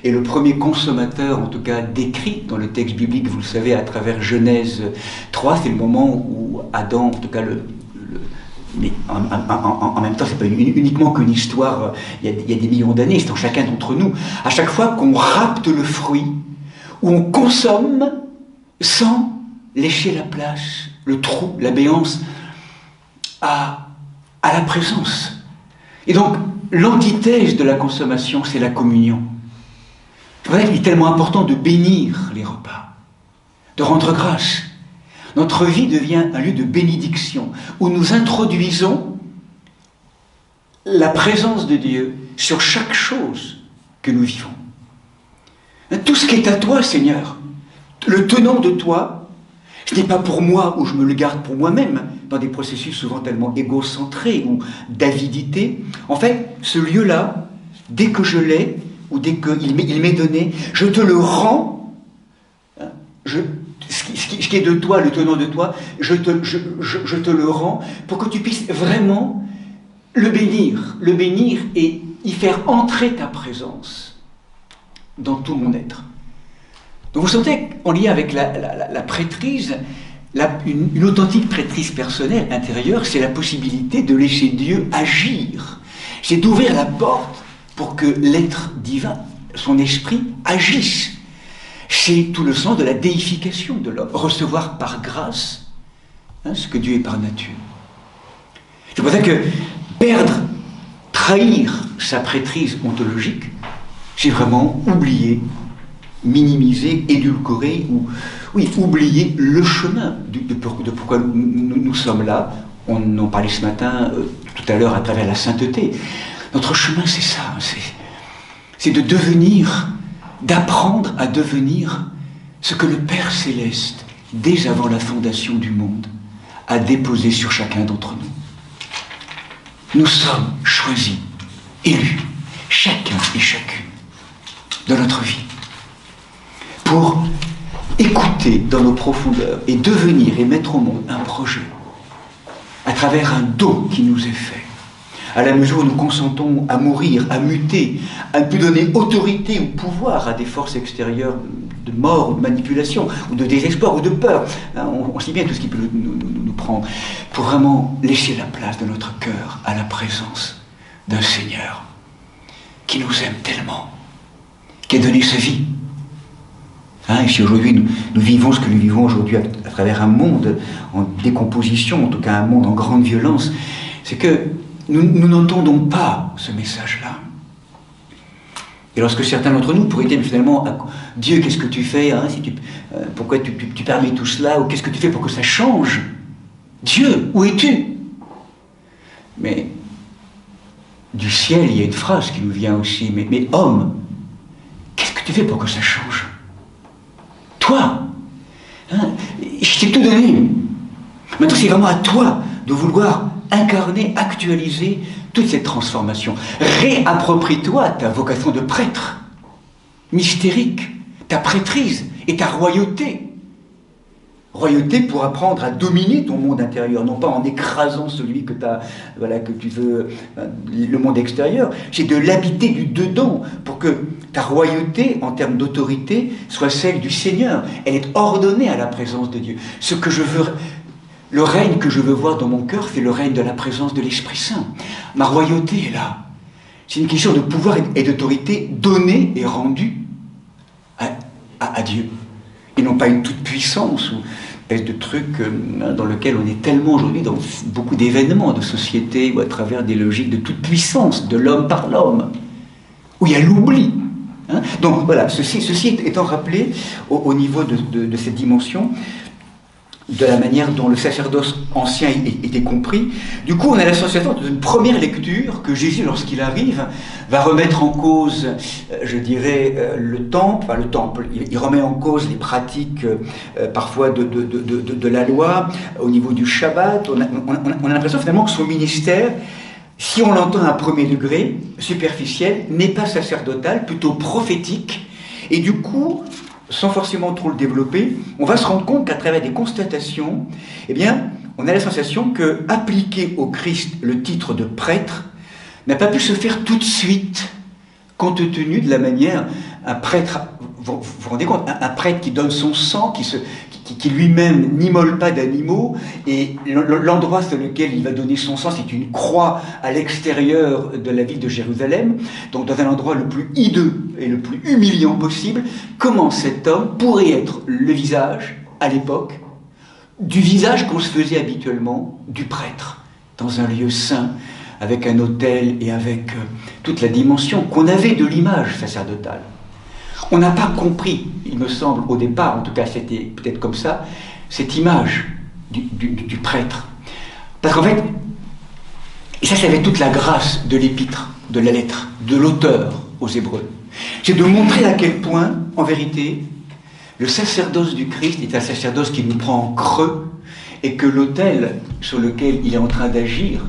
Et le premier consommateur, en tout cas décrit dans le texte biblique, vous le savez, à travers Genèse 3, c'est le moment où Adam, en tout cas mais en même temps, c'est pas uniquement qu'une histoire, il y a des millions d'années, c'est en chacun d'entre nous. À chaque fois qu'on rapte le fruit, où on consomme sans lécher la place, le trou, la béance, à la présence. Et donc, l'antithèse de la consommation, c'est la communion. C'est pour ça qu'il est tellement important de bénir les repas, de rendre grâce. Notre vie devient un lieu de bénédiction, où nous introduisons la présence de Dieu sur chaque chose que nous vivons. Tout ce qui est à toi, Seigneur, le tenant de toi, ce n'est pas pour moi ou je me le garde pour moi-même, dans des processus souvent tellement égocentrés ou d'avidité. En fait, ce lieu-là, dès que je l'ai, ou dès qu'il m'est donné, je te le rends, ce qui est de toi, le tenant de toi, je te le rends pour que tu puisses vraiment le bénir et y faire entrer ta présence dans tout mon être. Donc vous sentez qu'en lien avec la prêtrise, une authentique prêtrise personnelle, intérieure, c'est la possibilité de laisser Dieu agir. C'est d'ouvrir la porte pour que l'être divin, son esprit, agisse. C'est tout le sens de la déification de l'homme, recevoir par grâce ce que Dieu est par nature. C'est pour ça que trahir sa prêtrise ontologique, c'est vraiment oublier, minimiser, édulcorer, ou oublier le chemin de pourquoi nous sommes là. On en parlait ce matin, tout à l'heure, à travers la sainteté. Notre chemin, c'est ça, c'est de devenir, d'apprendre à devenir ce que le Père Céleste, dès avant la fondation du monde, a déposé sur chacun d'entre nous. Nous sommes choisis, élus, chacun et chacune, de notre vie, pour écouter dans nos profondeurs et devenir et mettre au monde un projet à travers un don qui nous est fait. À la mesure où nous consentons à mourir, à muter, à ne plus donner autorité ou pouvoir à des forces extérieures de mort ou de manipulation, ou de désespoir ou de peur. On sait bien tout ce qui peut nous prendre, pour vraiment laisser la place de notre cœur à la présence d'un Seigneur qui nous aime tellement, qui a donné sa vie. Et si aujourd'hui nous vivons ce que nous vivons aujourd'hui à travers un monde en décomposition, en tout cas un monde en grande violence, c'est que nous n'entendons pas ce message-là. Et lorsque certains d'entre nous pourraient dire finalement, Dieu, qu'est-ce que tu fais, pourquoi tu permets tout cela, ou qu'est-ce que tu fais pour que ça change? Dieu, où es-tu? Mais du ciel, il y a une phrase qui nous vient aussi, mais homme, qu'est-ce que tu fais pour que ça change? Toi, je t'ai tout donné. Maintenant, c'est vraiment à toi de vouloir incarner, actualiser toute cette transformation. Réapproprie-toi ta vocation de prêtre, mystérique, ta prêtrise et ta royauté. Royauté pour apprendre à dominer ton monde intérieur, non pas en écrasant celui que tu veux, le monde extérieur. C'est de l'habiter du dedans pour que ta royauté, en termes d'autorité, soit celle du Seigneur. Elle est ordonnée à la présence de Dieu. Le règne que je veux voir dans mon cœur, c'est le règne de la présence de l'Esprit Saint. Ma royauté est là. C'est une question de pouvoir et d'autorité donnée et rendue à Dieu. Et non pas une toute-puissance ou une espèce de truc dans lequel on est tellement aujourd'hui dans beaucoup d'événements de société ou à travers des logiques de toute-puissance, de l'homme par l'homme, où il y a l'oubli. Donc voilà, ceci étant rappelé au niveau de cette dimension, de la manière dont le sacerdoce ancien était compris. Du coup, on a la sensation d'une première lecture que Jésus, lorsqu'il arrive, va remettre en cause, je dirais, le temple. Il remet en cause les pratiques parfois de la loi, au niveau du Shabbat. On a l'impression finalement que son ministère, si on l'entend à un premier degré, superficiel, n'est pas sacerdotal, plutôt prophétique. Et du coup, sans forcément trop le développer, on va se rendre compte qu'à travers des constatations, on a la sensation que appliquer au Christ le titre de prêtre n'a pas pu se faire tout de suite, compte tenu de la manière, un prêtre, vous vous rendez compte, un prêtre qui donne son sang, qui lui-même n'immole pas d'animaux, et l'endroit sur lequel il va donner son sang, c'est une croix à l'extérieur de la ville de Jérusalem, donc dans un endroit le plus hideux et le plus humiliant possible. Comment cet homme pourrait être le visage, à l'époque, du visage qu'on se faisait habituellement du prêtre, dans un lieu saint, avec un autel et avec toute la dimension qu'on avait de l'image sacerdotale. On n'a pas compris, il me semble, au départ, en tout cas c'était peut-être comme ça, cette image du prêtre. Parce qu'en fait, et ça avait toute la grâce de l'épître, de la lettre, de l'auteur aux Hébreux. C'est de montrer à quel point, en vérité, le sacerdoce du Christ est un sacerdoce qui nous prend en creux et que l'autel sur lequel il est en train d'agir,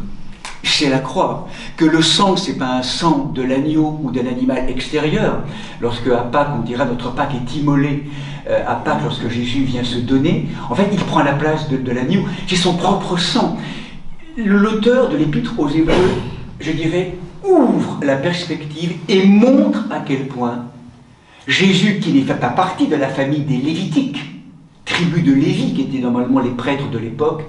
c'est la croix. Que le sang, c'est pas un sang de l'agneau ou d'un animal extérieur. Lorsque à Pâques, on dira notre Pâques est immolée, à Pâques, lorsque Jésus vient se donner, en fait, il prend la place de l'agneau. C'est son propre sang. L'auteur de l'épître aux Hébreux, je dirais, ouvre la perspective et montre à quel point Jésus, qui n'est pas partie de la famille des Lévitiques, tribu de Lévi, qui étaient normalement les prêtres de l'époque,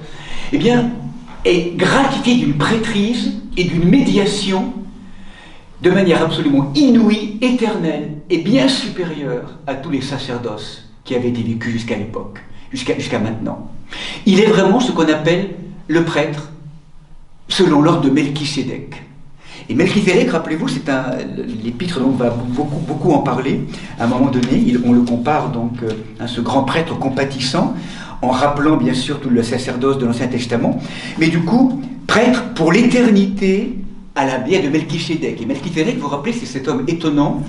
est gratifié d'une prêtrise et d'une médiation de manière absolument inouïe, éternelle et bien supérieure à tous les sacerdoces qui avaient été vécus jusqu'à l'époque, jusqu'à maintenant. Il est vraiment ce qu'on appelle le prêtre selon l'ordre de Melchisédek. Et Melchisédek, rappelez-vous, c'est l'épître dont on va beaucoup en parler. À un moment donné, on le compare donc à ce grand prêtre compatissant, en rappelant bien sûr tout le sacerdoce de l'Ancien Testament, mais du coup, prêtre pour l'éternité à la bière de Melchisédek. Et Melchisédek, vous vous rappelez, c'est cet homme étonnant,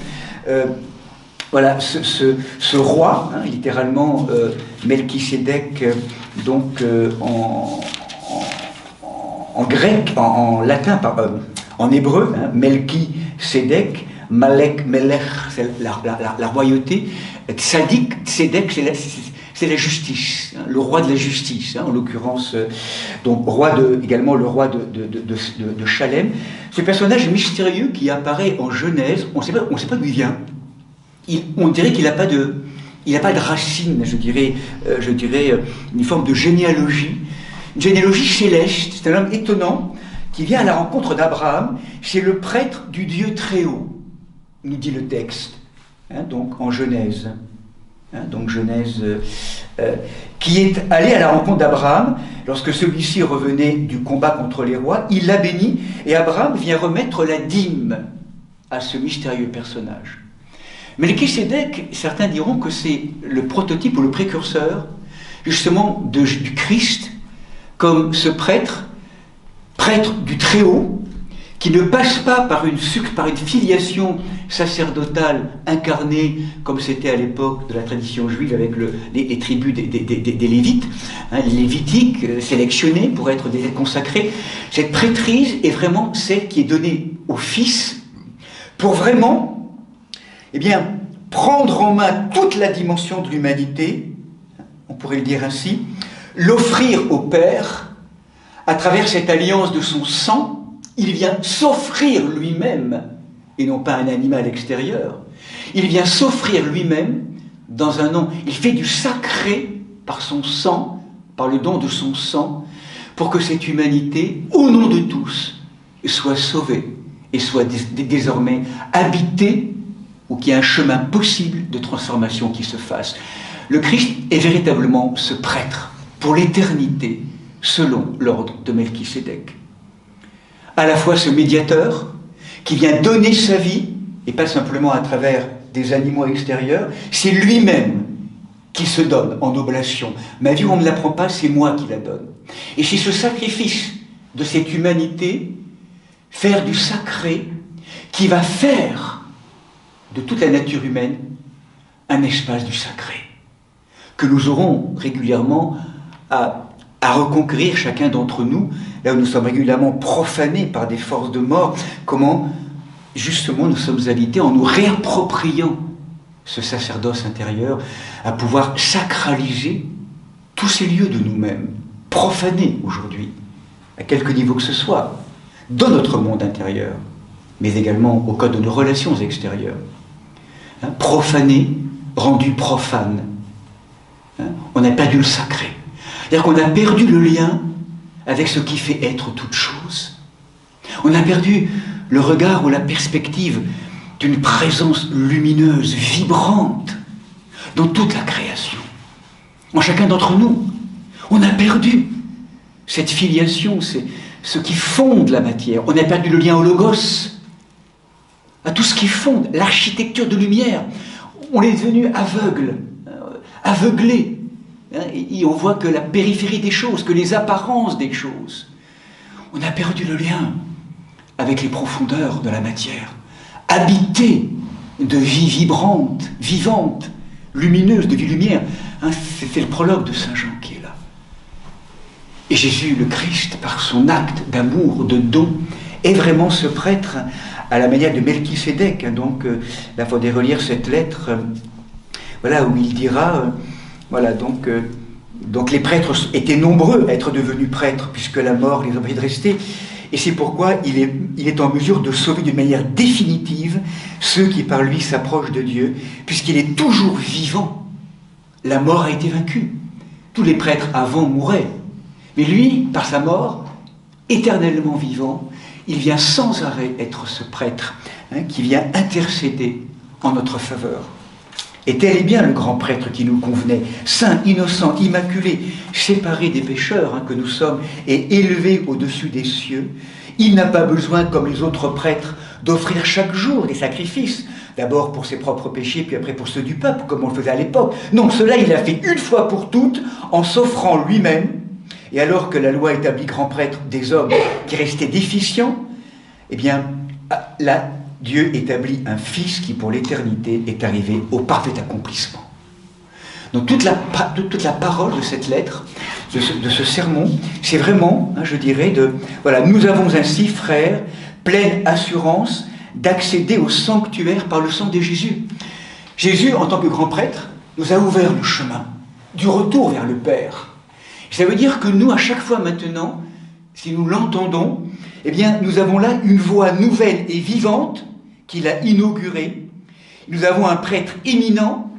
voilà, ce roi, littéralement, Melchisédek, donc en grec, en latin, en hébreu, Melchisédek, Malek, Melech, c'est la royauté, Tzadik, Tzedek, c'est la justice, le roi de la justice, en l'occurrence, donc également le roi de Chalem. Ce personnage mystérieux qui apparaît en Genèse, on ne sait pas d'où il vient. On dirait qu'il n'a pas de racine, je dirais une forme de généalogie, une généalogie céleste. C'est un homme étonnant qui vient à la rencontre d'Abraham, c'est le prêtre du Dieu très haut, nous dit le texte, donc en Genèse. Qui est allé à la rencontre d'Abraham lorsque celui-ci revenait du combat contre les rois. Il l'a béni et Abraham vient remettre la dîme à ce mystérieux personnage. Melchisédek, certains diront que c'est le prototype ou le précurseur justement du Christ, comme ce prêtre du Très-Haut, qui ne passe pas par une filiation sacerdotale incarnée, comme c'était à l'époque de la tradition juive avec les tribus des Lévites, les Lévitiques sélectionnés pour être des consacrés. Cette prêtrise est vraiment celle qui est donnée au Fils pour vraiment, prendre en main toute la dimension de l'humanité, on pourrait le dire ainsi, l'offrir au Père à travers cette alliance de son sang. Il vient s'offrir lui-même, et non pas un animal extérieur. Il vient s'offrir lui-même dans un nom. Il fait du sacré par son sang, par le don de son sang, pour que cette humanité, au nom de tous, soit sauvée et soit désormais habitée, ou qu'il y ait un chemin possible de transformation qui se fasse. Le Christ est véritablement ce prêtre pour l'éternité, selon l'ordre de Melchisédek. À la fois ce médiateur qui vient donner sa vie, et pas simplement à travers des animaux extérieurs, c'est lui-même qui se donne en oblation. Ma vie, on ne me l'apprend pas, c'est moi qui la donne. Et c'est ce sacrifice de cette humanité, faire du sacré, qui va faire de toute la nature humaine un espace du sacré, que nous aurons régulièrement à reconquérir chacun d'entre nous, là où nous sommes régulièrement profanés par des forces de mort, comment justement nous sommes invités en nous réappropriant ce sacerdoce intérieur à pouvoir sacraliser tous ces lieux de nous-mêmes, profanés aujourd'hui, à quelque niveau que ce soit, dans notre monde intérieur, mais également au code de nos relations extérieures. Profanés, rendus profanes. On a perdu le sacré. C'est-à-dire qu'on a perdu le lien avec ce qui fait être toute chose. On a perdu le regard ou la perspective d'une présence lumineuse, vibrante, dans toute la création. En chacun d'entre nous, on a perdu cette filiation, c'est ce qui fonde la matière. On a perdu le lien au logos, à tout ce qui fonde, l'architecture de lumière. On est devenu aveuglé. Et on voit que la périphérie des choses, que les apparences des choses. On a perdu le lien avec les profondeurs de la matière, habité de vie vibrante, vivante, lumineuse, de vie-lumière. C'est le prologue de Saint Jean qui est là. Et Jésus, le Christ, par son acte d'amour, de don, est vraiment ce prêtre à la manière de Melchisédek. Donc, là, il faudrait relire cette lettre, où il dira... donc les prêtres étaient nombreux à être devenus prêtres, puisque la mort les oblige de rester, et c'est pourquoi il est en mesure de sauver d'une manière définitive ceux qui par lui s'approchent de Dieu, puisqu'il est toujours vivant. La mort a été vaincue. Tous les prêtres avant mouraient, mais lui, par sa mort, éternellement vivant, il vient sans arrêt être ce prêtre qui vient intercéder en notre faveur. Et tel est bien le grand prêtre qui nous convenait, saint, innocent, immaculé, séparé des pécheurs que nous sommes et élevé au-dessus des cieux. Il n'a pas besoin, comme les autres prêtres, d'offrir chaque jour des sacrifices, d'abord pour ses propres péchés, puis après pour ceux du peuple, comme on le faisait à l'époque. Non, cela il l'a fait une fois pour toutes, en s'offrant lui-même, et alors que la loi établit grand prêtre des hommes qui restaient déficients, là, Dieu établit un Fils qui, pour l'éternité, est arrivé au parfait accomplissement. Donc toute la parole de cette lettre, de ce sermon, c'est vraiment, je dirais, nous avons ainsi, frères, pleine assurance d'accéder au sanctuaire par le sang de Jésus. Jésus, en tant que grand prêtre, nous a ouvert le chemin du retour vers le Père. Ça veut dire que nous, à chaque fois maintenant, si nous l'entendons, nous avons là une voie nouvelle et vivante qu'il a inaugurée. Nous avons un prêtre éminent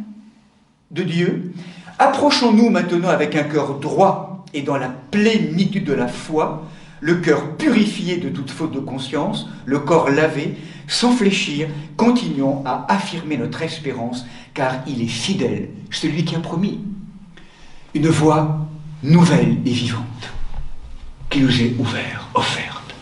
de Dieu. Approchons-nous maintenant avec un cœur droit et dans la plénitude de la foi le cœur purifié de toute faute de conscience, le corps lavé, sans fléchir, continuons à affirmer notre espérance, car il est fidèle, celui qui a promis. Une voie nouvelle et vivante qui nous est offerte,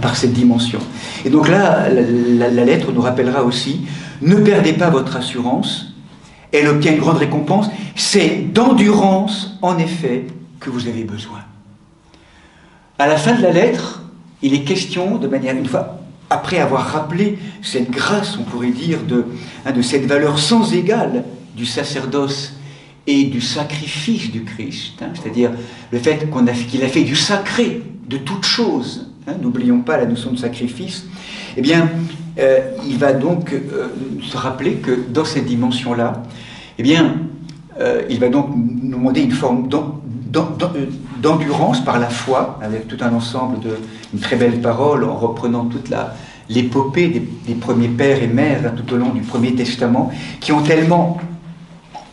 par cette dimension. Et donc là, la lettre nous rappellera aussi, ne perdez pas votre assurance, elle obtient une grande récompense, c'est d'endurance, en effet, que vous avez besoin. À la fin de la lettre, il est question, de manière, une fois, après avoir rappelé cette grâce, on pourrait dire, de cette valeur sans égale du sacerdoce et du sacrifice du Christ, c'est-à-dire le fait qu'il a fait du sacré de toute chose, n'oublions pas la notion de sacrifice, eh bien, il va donc se rappeler que dans cette dimension-là, eh bien, il va donc nous demander une forme d'endurance par la foi, avec tout un ensemble une très belle parole, en reprenant toute l'épopée des premiers pères et mères tout au long du Premier Testament, qui ont tellement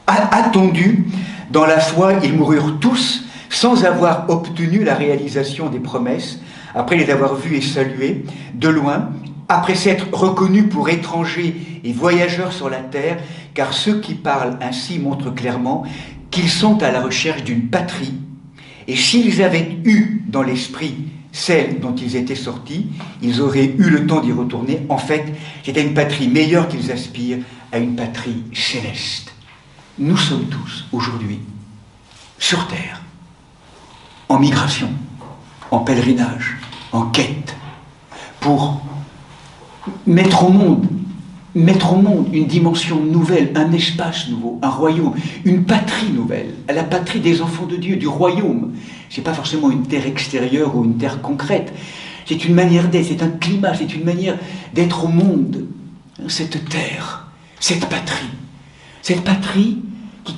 attendu. Dans la foi, ils moururent tous sans avoir obtenu la réalisation des promesses, après les avoir vus et salués de loin, après s'être reconnus pour étrangers et voyageurs sur la terre, car ceux qui parlent ainsi montrent clairement qu'ils sont à la recherche d'une patrie, et s'ils avaient eu dans l'esprit celle dont ils étaient sortis, ils auraient eu le temps d'y retourner. En fait, c'était une patrie meilleure qu'ils aspirent, à une patrie céleste. Nous sommes tous, aujourd'hui, sur terre, en migration, en pèlerinage, en quête, pour mettre au monde une dimension nouvelle, un espace nouveau, un royaume, une patrie nouvelle, la patrie des enfants de Dieu, du royaume. Ce n'est pas forcément une terre extérieure ou une terre concrète. C'est une manière d'être, c'est un climat, c'est une manière d'être au monde. Cette terre, cette patrie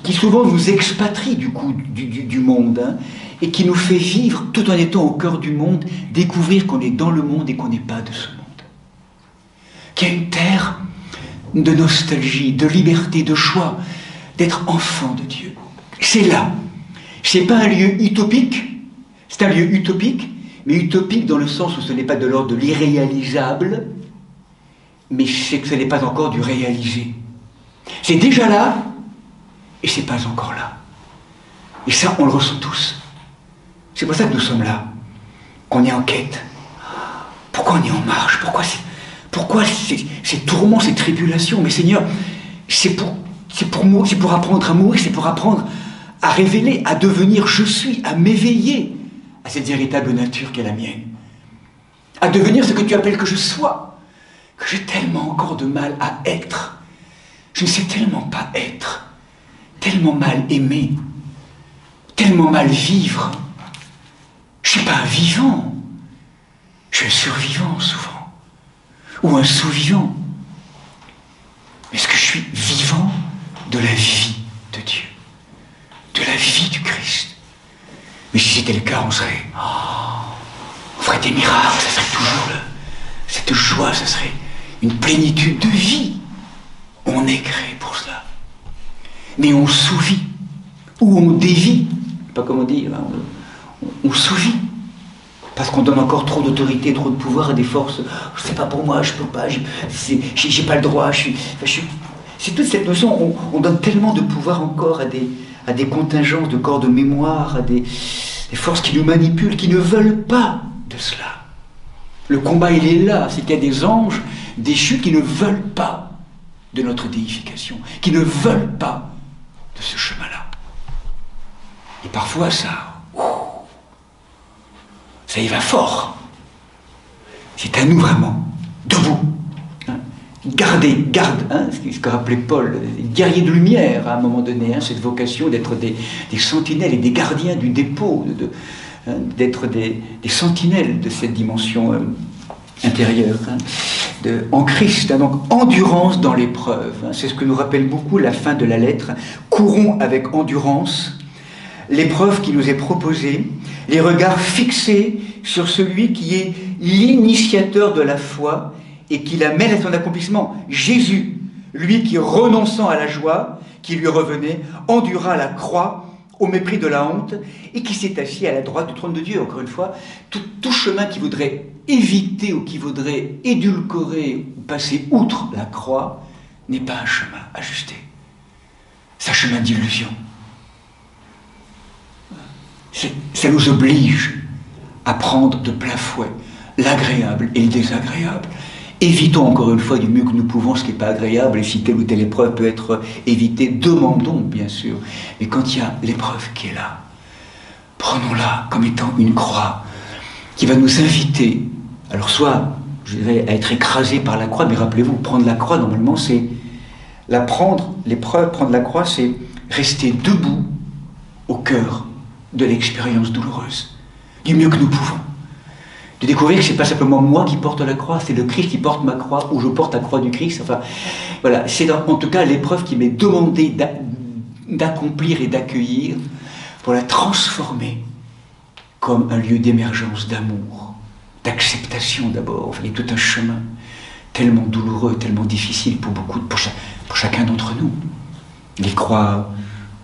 qui souvent nous expatrie du monde, et qui nous fait vivre, tout en étant au cœur du monde, découvrir qu'on est dans le monde et qu'on n'est pas de ce monde. Qu'il y a une terre de nostalgie, de liberté, de choix, d'être enfant de Dieu. C'est là. C'est pas un lieu utopique, c'est un lieu utopique, mais utopique dans le sens où ce n'est pas de l'ordre de l'irréalisable, mais c'est que ce n'est pas encore du réalisé. C'est déjà là, et c'est pas encore là. Et ça, on le ressent tous. C'est pour ça que nous sommes là, qu'on est en quête. Pourquoi on est en marche? Pourquoi ces tourments, ces tribulations? Mais Seigneur, c'est pour apprendre à mourir, c'est pour apprendre à révéler, à devenir je suis, à m'éveiller à cette véritable nature qu'est la mienne. À devenir ce que tu appelles que je sois, que j'ai tellement encore de mal à être. Je ne sais tellement pas être, tellement mal aimer, tellement mal vivre. Je ne suis pas un vivant, je suis un survivant souvent, ou un sous-vivant. Est-ce que je suis vivant de la vie de Dieu, de la vie du Christ? Mais si c'était le cas, on ferait des miracles, ça serait toujours cette joie, ça serait une plénitude de vie. On est créé pour cela. Mais on sous-vit, ou on dévie, pas comment dire, on sous-vit. Parce qu'on donne encore trop d'autorité, trop de pouvoir à des forces. C'est pas pour moi, je peux pas, j'ai pas le droit. C'est toute cette notion. On donne tellement de pouvoir encore à des contingences de corps de mémoire, à des forces qui nous manipulent, qui ne veulent pas de cela. Le combat, il est là. C'est qu'il y a des anges déchus qui ne veulent pas de notre déification, qui ne veulent pas de ce chemin-là. Et parfois, ça y va fort. C'est à nous vraiment, debout. Garde, ce que rappelait Paul, guerriers de lumière à un moment donné, cette vocation d'être des sentinelles et des gardiens du dépôt, d'être des sentinelles de cette dimension intérieure, en Christ. Donc endurance dans l'épreuve, c'est ce que nous rappelle beaucoup la fin de la lettre. Courons avec endurance l'épreuve qui nous est proposée, les regards fixés sur celui qui est l'initiateur de la foi et qui la mène à son accomplissement. Jésus, lui qui, renonçant à la joie qui lui revenait, endura la croix au mépris de la honte, et qui s'est assis à la droite du trône de Dieu. Encore une fois, tout chemin qui voudrait éviter ou qui voudrait édulcorer ou passer outre la croix n'est pas un chemin ajusté. C'est un chemin d'illusion. Ça nous oblige à prendre de plein fouet l'agréable et le désagréable. Évitons encore une fois du mieux que nous pouvons ce qui n'est pas agréable, et si telle ou telle épreuve peut être évitée, demandons bien sûr. Mais quand il y a l'épreuve qui est là, prenons-la comme étant une croix qui va nous inviter, alors soit, je dirais, à être écrasé par la croix, mais rappelez-vous, prendre la croix, normalement, c'est la prendre, l'épreuve, prendre la croix, c'est rester debout au cœur de l'expérience douloureuse, du mieux que nous pouvons. De découvrir que ce n'est pas simplement moi qui porte la croix, c'est le Christ qui porte ma croix, ou je porte la croix du Christ. Enfin, voilà, c'est en tout cas l'épreuve qui m'est demandée d'accomplir et d'accueillir pour la transformer comme un lieu d'émergence d'amour, d'acceptation d'abord. Enfin, il y a tout un chemin tellement douloureux, tellement difficile pour beaucoup, pour chacun d'entre nous. Les croix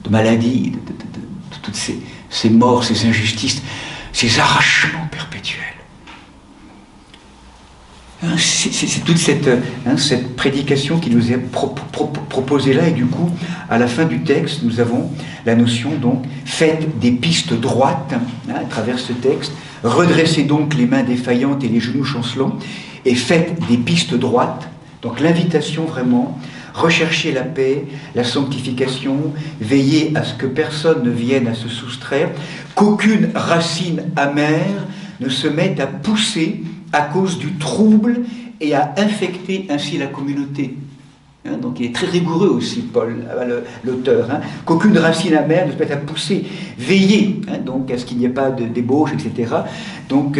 de maladie, de toutes ces morts, ces injustices, ces arrachements perpétuels. C'est toute cette prédication qui nous est proposée là, et du coup, à la fin du texte, nous avons la notion donc, faites des pistes droites, à travers ce texte, redressez donc les mains défaillantes et les genoux chancelants, et faites des pistes droites, donc l'invitation vraiment, recherchez la paix, la sanctification, veillez à ce que personne ne vienne à se soustraire, qu'aucune racine amère ne se mette à pousser à cause du trouble et à infecter ainsi la communauté. Donc il est très rigoureux aussi, Paul, l'auteur, qu'aucune racine amère ne se mette à pousser. Veillez, donc à ce qu'il n'y ait pas de débauche, etc. Donc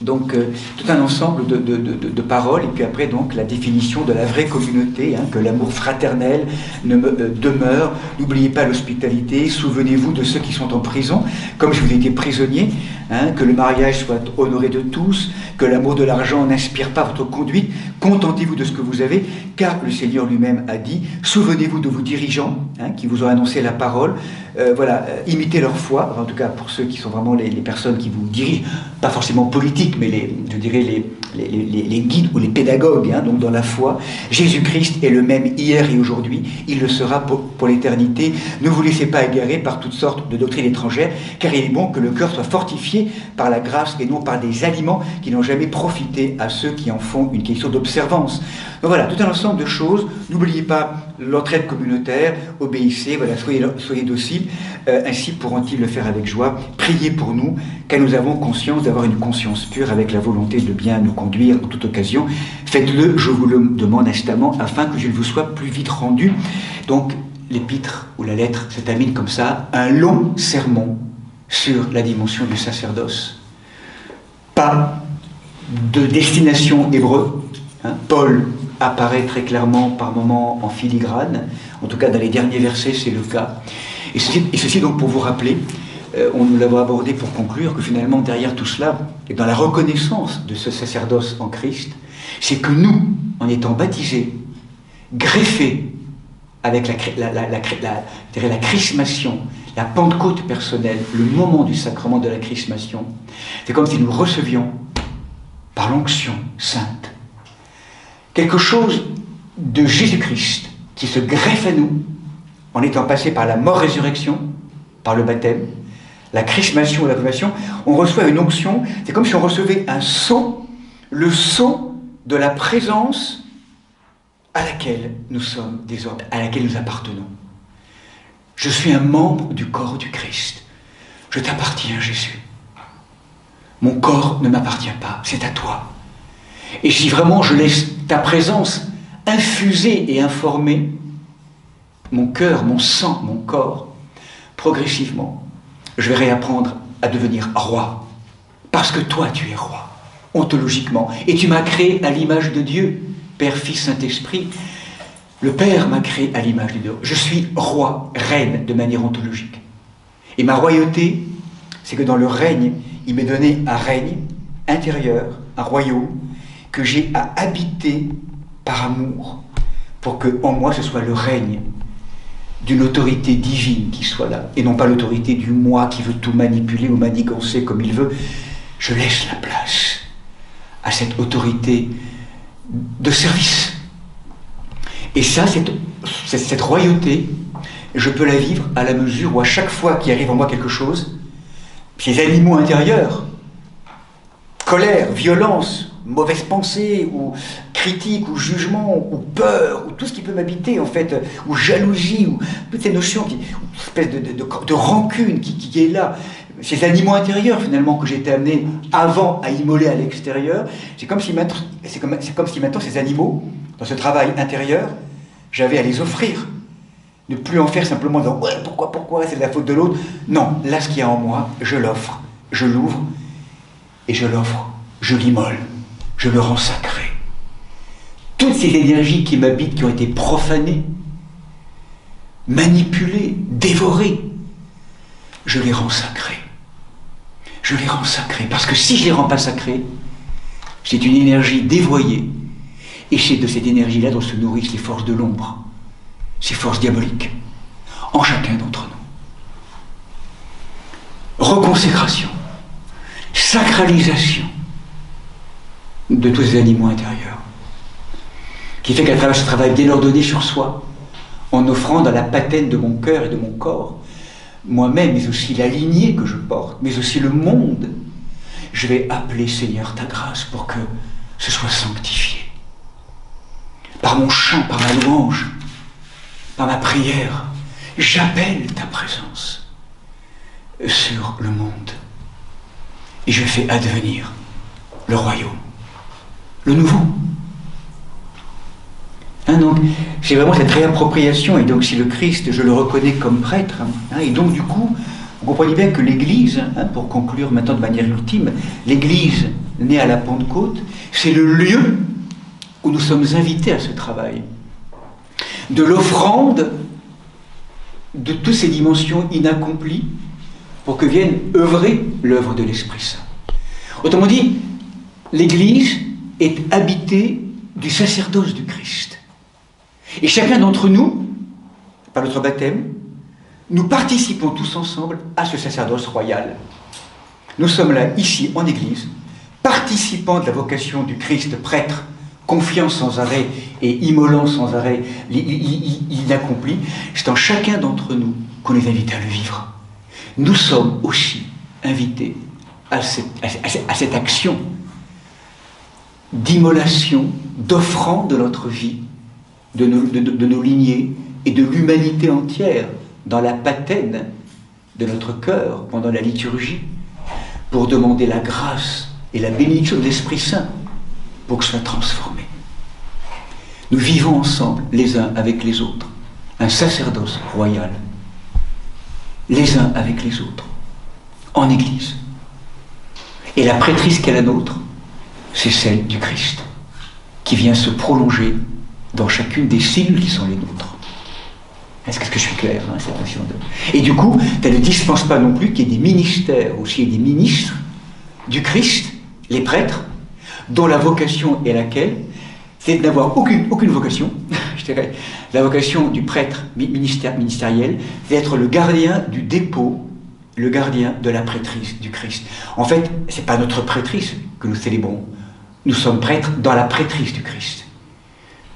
tout un ensemble de paroles, et puis après donc la définition de la vraie communauté, que l'amour fraternel demeure. N'oubliez pas l'hospitalité, souvenez-vous de ceux qui sont en prison, comme si vous étiez prisonniers, que le mariage soit honoré de tous, que l'amour de l'argent n'inspire pas votre conduite, contentez-vous de ce que vous avez, car le Seigneur lui-même a dit, souvenez-vous de vos dirigeants, qui vous ont annoncé la parole, imitez leur foi, en tout cas pour ceux qui sont vraiment les personnes qui vous dirigent, pas forcément politiques, mais les guides ou les pédagogues, donc dans la foi. Jésus-Christ est le même hier et aujourd'hui, il le sera pour l'éternité. Ne vous laissez pas égarer par toutes sortes de doctrines étrangères, car il est bon que le cœur soit fortifié par la grâce et non par des aliments qui n'ont jamais profité à ceux qui en font une question d'observance. Donc voilà, tout un ensemble de choses. N'oubliez pas l'entraide communautaire, obéissez, voilà, soyez dociles, ainsi pourront-ils le faire avec joie. Priez pour nous, car nous avons conscience d'avoir une conscience pure avec la volonté de bien nous conduire en toute occasion. Faites-le, je vous le demande instamment, afin que je ne vous sois plus vite rendu. Donc, l'épître ou la lettre se termine comme ça, un long sermon sur la dimension du sacerdoce. Pas de destination hébreu. Paul apparaît très clairement par moments en filigrane, en tout cas dans les derniers versets c'est le cas. Et ceci donc pour vous rappeler, on nous l'avait abordé pour conclure, que finalement derrière tout cela, et dans la reconnaissance de ce sacerdoce en Christ, c'est que nous, en étant baptisés, greffés avec la chrismation, la Pentecôte personnelle, le moment du sacrement de la chrismation, c'est comme si nous recevions, par l'onction sainte, quelque chose de Jésus-Christ qui se greffe à nous, en étant passé par la mort-résurrection, par le baptême, la chrismation ou la confirmation. On reçoit une onction, c'est comme si on recevait un sceau, le sceau de la présence à laquelle nous sommes désormais, à laquelle nous appartenons. Je suis un membre du corps du Christ. Je t'appartiens, Jésus. Mon corps ne m'appartient pas, c'est à toi. Et si vraiment je laisse ta présence infuser et informer mon cœur, mon sang, mon corps, progressivement, je vais réapprendre à devenir roi. Parce que toi, tu es roi, ontologiquement. Et tu m'as créé à l'image de Dieu, Père, Fils, Saint-Esprit. Le Père m'a créé à l'image de Dieu. Je suis roi, reine, de manière ontologique. Et ma royauté, c'est que dans le règne, il m'est donné un règne intérieur, un royaume, que j'ai à habiter par amour, pour que en moi ce soit le règne d'une autorité divine qui soit là, et non pas l'autorité du moi qui veut tout manipuler ou manigancer comme il veut. Je laisse la place à cette autorité de service. Et ça, cette royauté, je peux la vivre à la mesure où à chaque fois qu'il arrive en moi quelque chose, ces animaux intérieurs, colère, violence, mauvaise pensée, ou critique, ou jugement, ou peur, ou tout ce qui peut m'habiter en fait, ou jalousie, ou toutes ces notions, une espèce de rancune qui est là, ces animaux intérieurs finalement que j'ai été amené avant à immoler à l'extérieur, c'est comme si maintenant ces animaux, dans ce travail intérieur, j'avais à les offrir. Ne plus en faire simplement en disant ouais, pourquoi, c'est de la faute de l'autre. Non, là ce qu'il y a en moi, je l'offre, je l'ouvre, et je l'offre, je l'immole, je le rends sacré. Toutes ces énergies qui m'habitent, qui ont été profanées, manipulées, dévorées, je les rends sacrées. Je les rends sacrées, parce que si je les rends pas sacrées, c'est une énergie dévoyée, et c'est de cette énergie-là dont se nourrissent les forces de l'ombre, ces forces diaboliques, en chacun d'entre nous. Reconsécration, sacralisation de tous ces animaux intérieurs, qui fait qu'à travers ce travail bien ordonné sur soi, en offrant dans la patène de mon cœur et de mon corps, moi-même, mais aussi la lignée que je porte, mais aussi le monde, je vais appeler Seigneur ta grâce pour que ce soit sanctifié. Par mon chant, par ma louange, par ma prière, j'appelle ta présence sur le monde. Et je fais advenir le royaume, le nouveau. Donc, c'est vraiment cette réappropriation, et donc si le Christ, je le reconnais comme prêtre, et donc du coup, vous comprenez bien que l'Église, pour conclure maintenant de manière ultime, l'Église née à la Pentecôte, c'est le lieu où nous sommes invités à ce travail, de l'offrande de toutes ces dimensions inaccomplies, pour que vienne œuvrer l'œuvre de l'Esprit Saint. Autrement dit, l'Église est habitée du sacerdoce du Christ. Et chacun d'entre nous, par notre baptême, nous participons tous ensemble à ce sacerdoce royal. Nous sommes là, ici, en Église, participants de la vocation du Christ prêtre, confiant sans arrêt et immolant sans arrêt l'inaccompli. C'est en chacun d'entre nous qu'on est invité à le vivre. Nous sommes aussi invités à cette action d'immolation, d'offrande de notre vie, de nos lignées et de l'humanité entière dans la patène de notre cœur pendant la liturgie, pour demander la grâce et la bénédiction de l'Esprit Saint pour que ce soit transformé. Nous vivons ensemble, les uns avec les autres, un sacerdoce royal, les uns avec les autres, en Église. Et la prêtrise qu'est la nôtre, c'est celle du Christ, qui vient se prolonger dans chacune des cellules qui sont les nôtres. Est-ce que je suis clair, cette notion de... Et du coup, ça ne dispense pas non plus qu'il y ait des ministères, aussi des ministres du Christ, les prêtres, dont la vocation est laquelle? C'est d'avoir aucune vocation, je dirais. La vocation du prêtre ministériel, c'est d'être le gardien du dépôt, le gardien de la prêtrise du Christ. En fait, ce n'est pas notre prêtrise que nous célébrons. Nous sommes prêtres dans la prêtrise du Christ.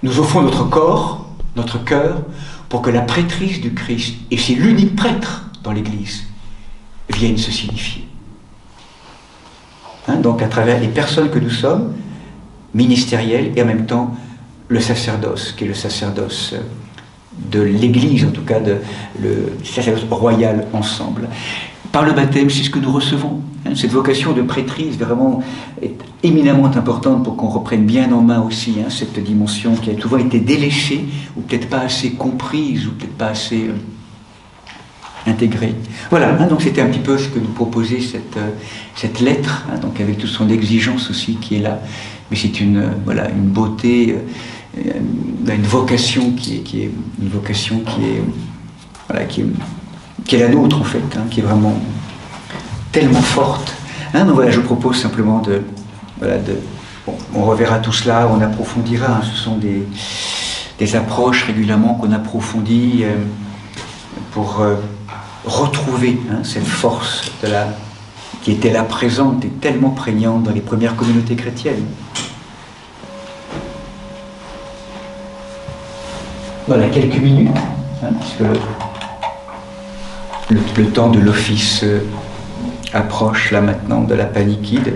Nous offrons notre corps, notre cœur, pour que la prêtrise du Christ, et c'est l'unique prêtre dans l'Église, vienne se signifier. Donc à travers les personnes que nous sommes, ministérielles, et en même temps le sacerdoce, qui est le sacerdoce de l'Église, en tout cas le sacerdoce royal ensemble. Par le baptême, c'est ce que nous recevons. Cette vocation de prêtrise vraiment est éminemment importante pour qu'on reprenne bien en main aussi cette dimension qui a souvent été délaissée, ou peut-être pas assez comprise, ou peut-être pas assez intégrée. Voilà, donc c'était un petit peu ce que nous proposait cette lettre, donc avec toute son exigence aussi qui est là. Mais c'est une beauté, une vocation qui est la nôtre en fait, qui est vraiment tellement forte. Donc voilà, je propose simplement on reverra tout cela, on approfondira. Ce sont des approches régulièrement qu'on approfondit pour retrouver cette force qui était là présente et tellement prégnante dans les premières communautés chrétiennes. Voilà, quelques minutes, puisque le temps de l'office approche là maintenant de la paniquide.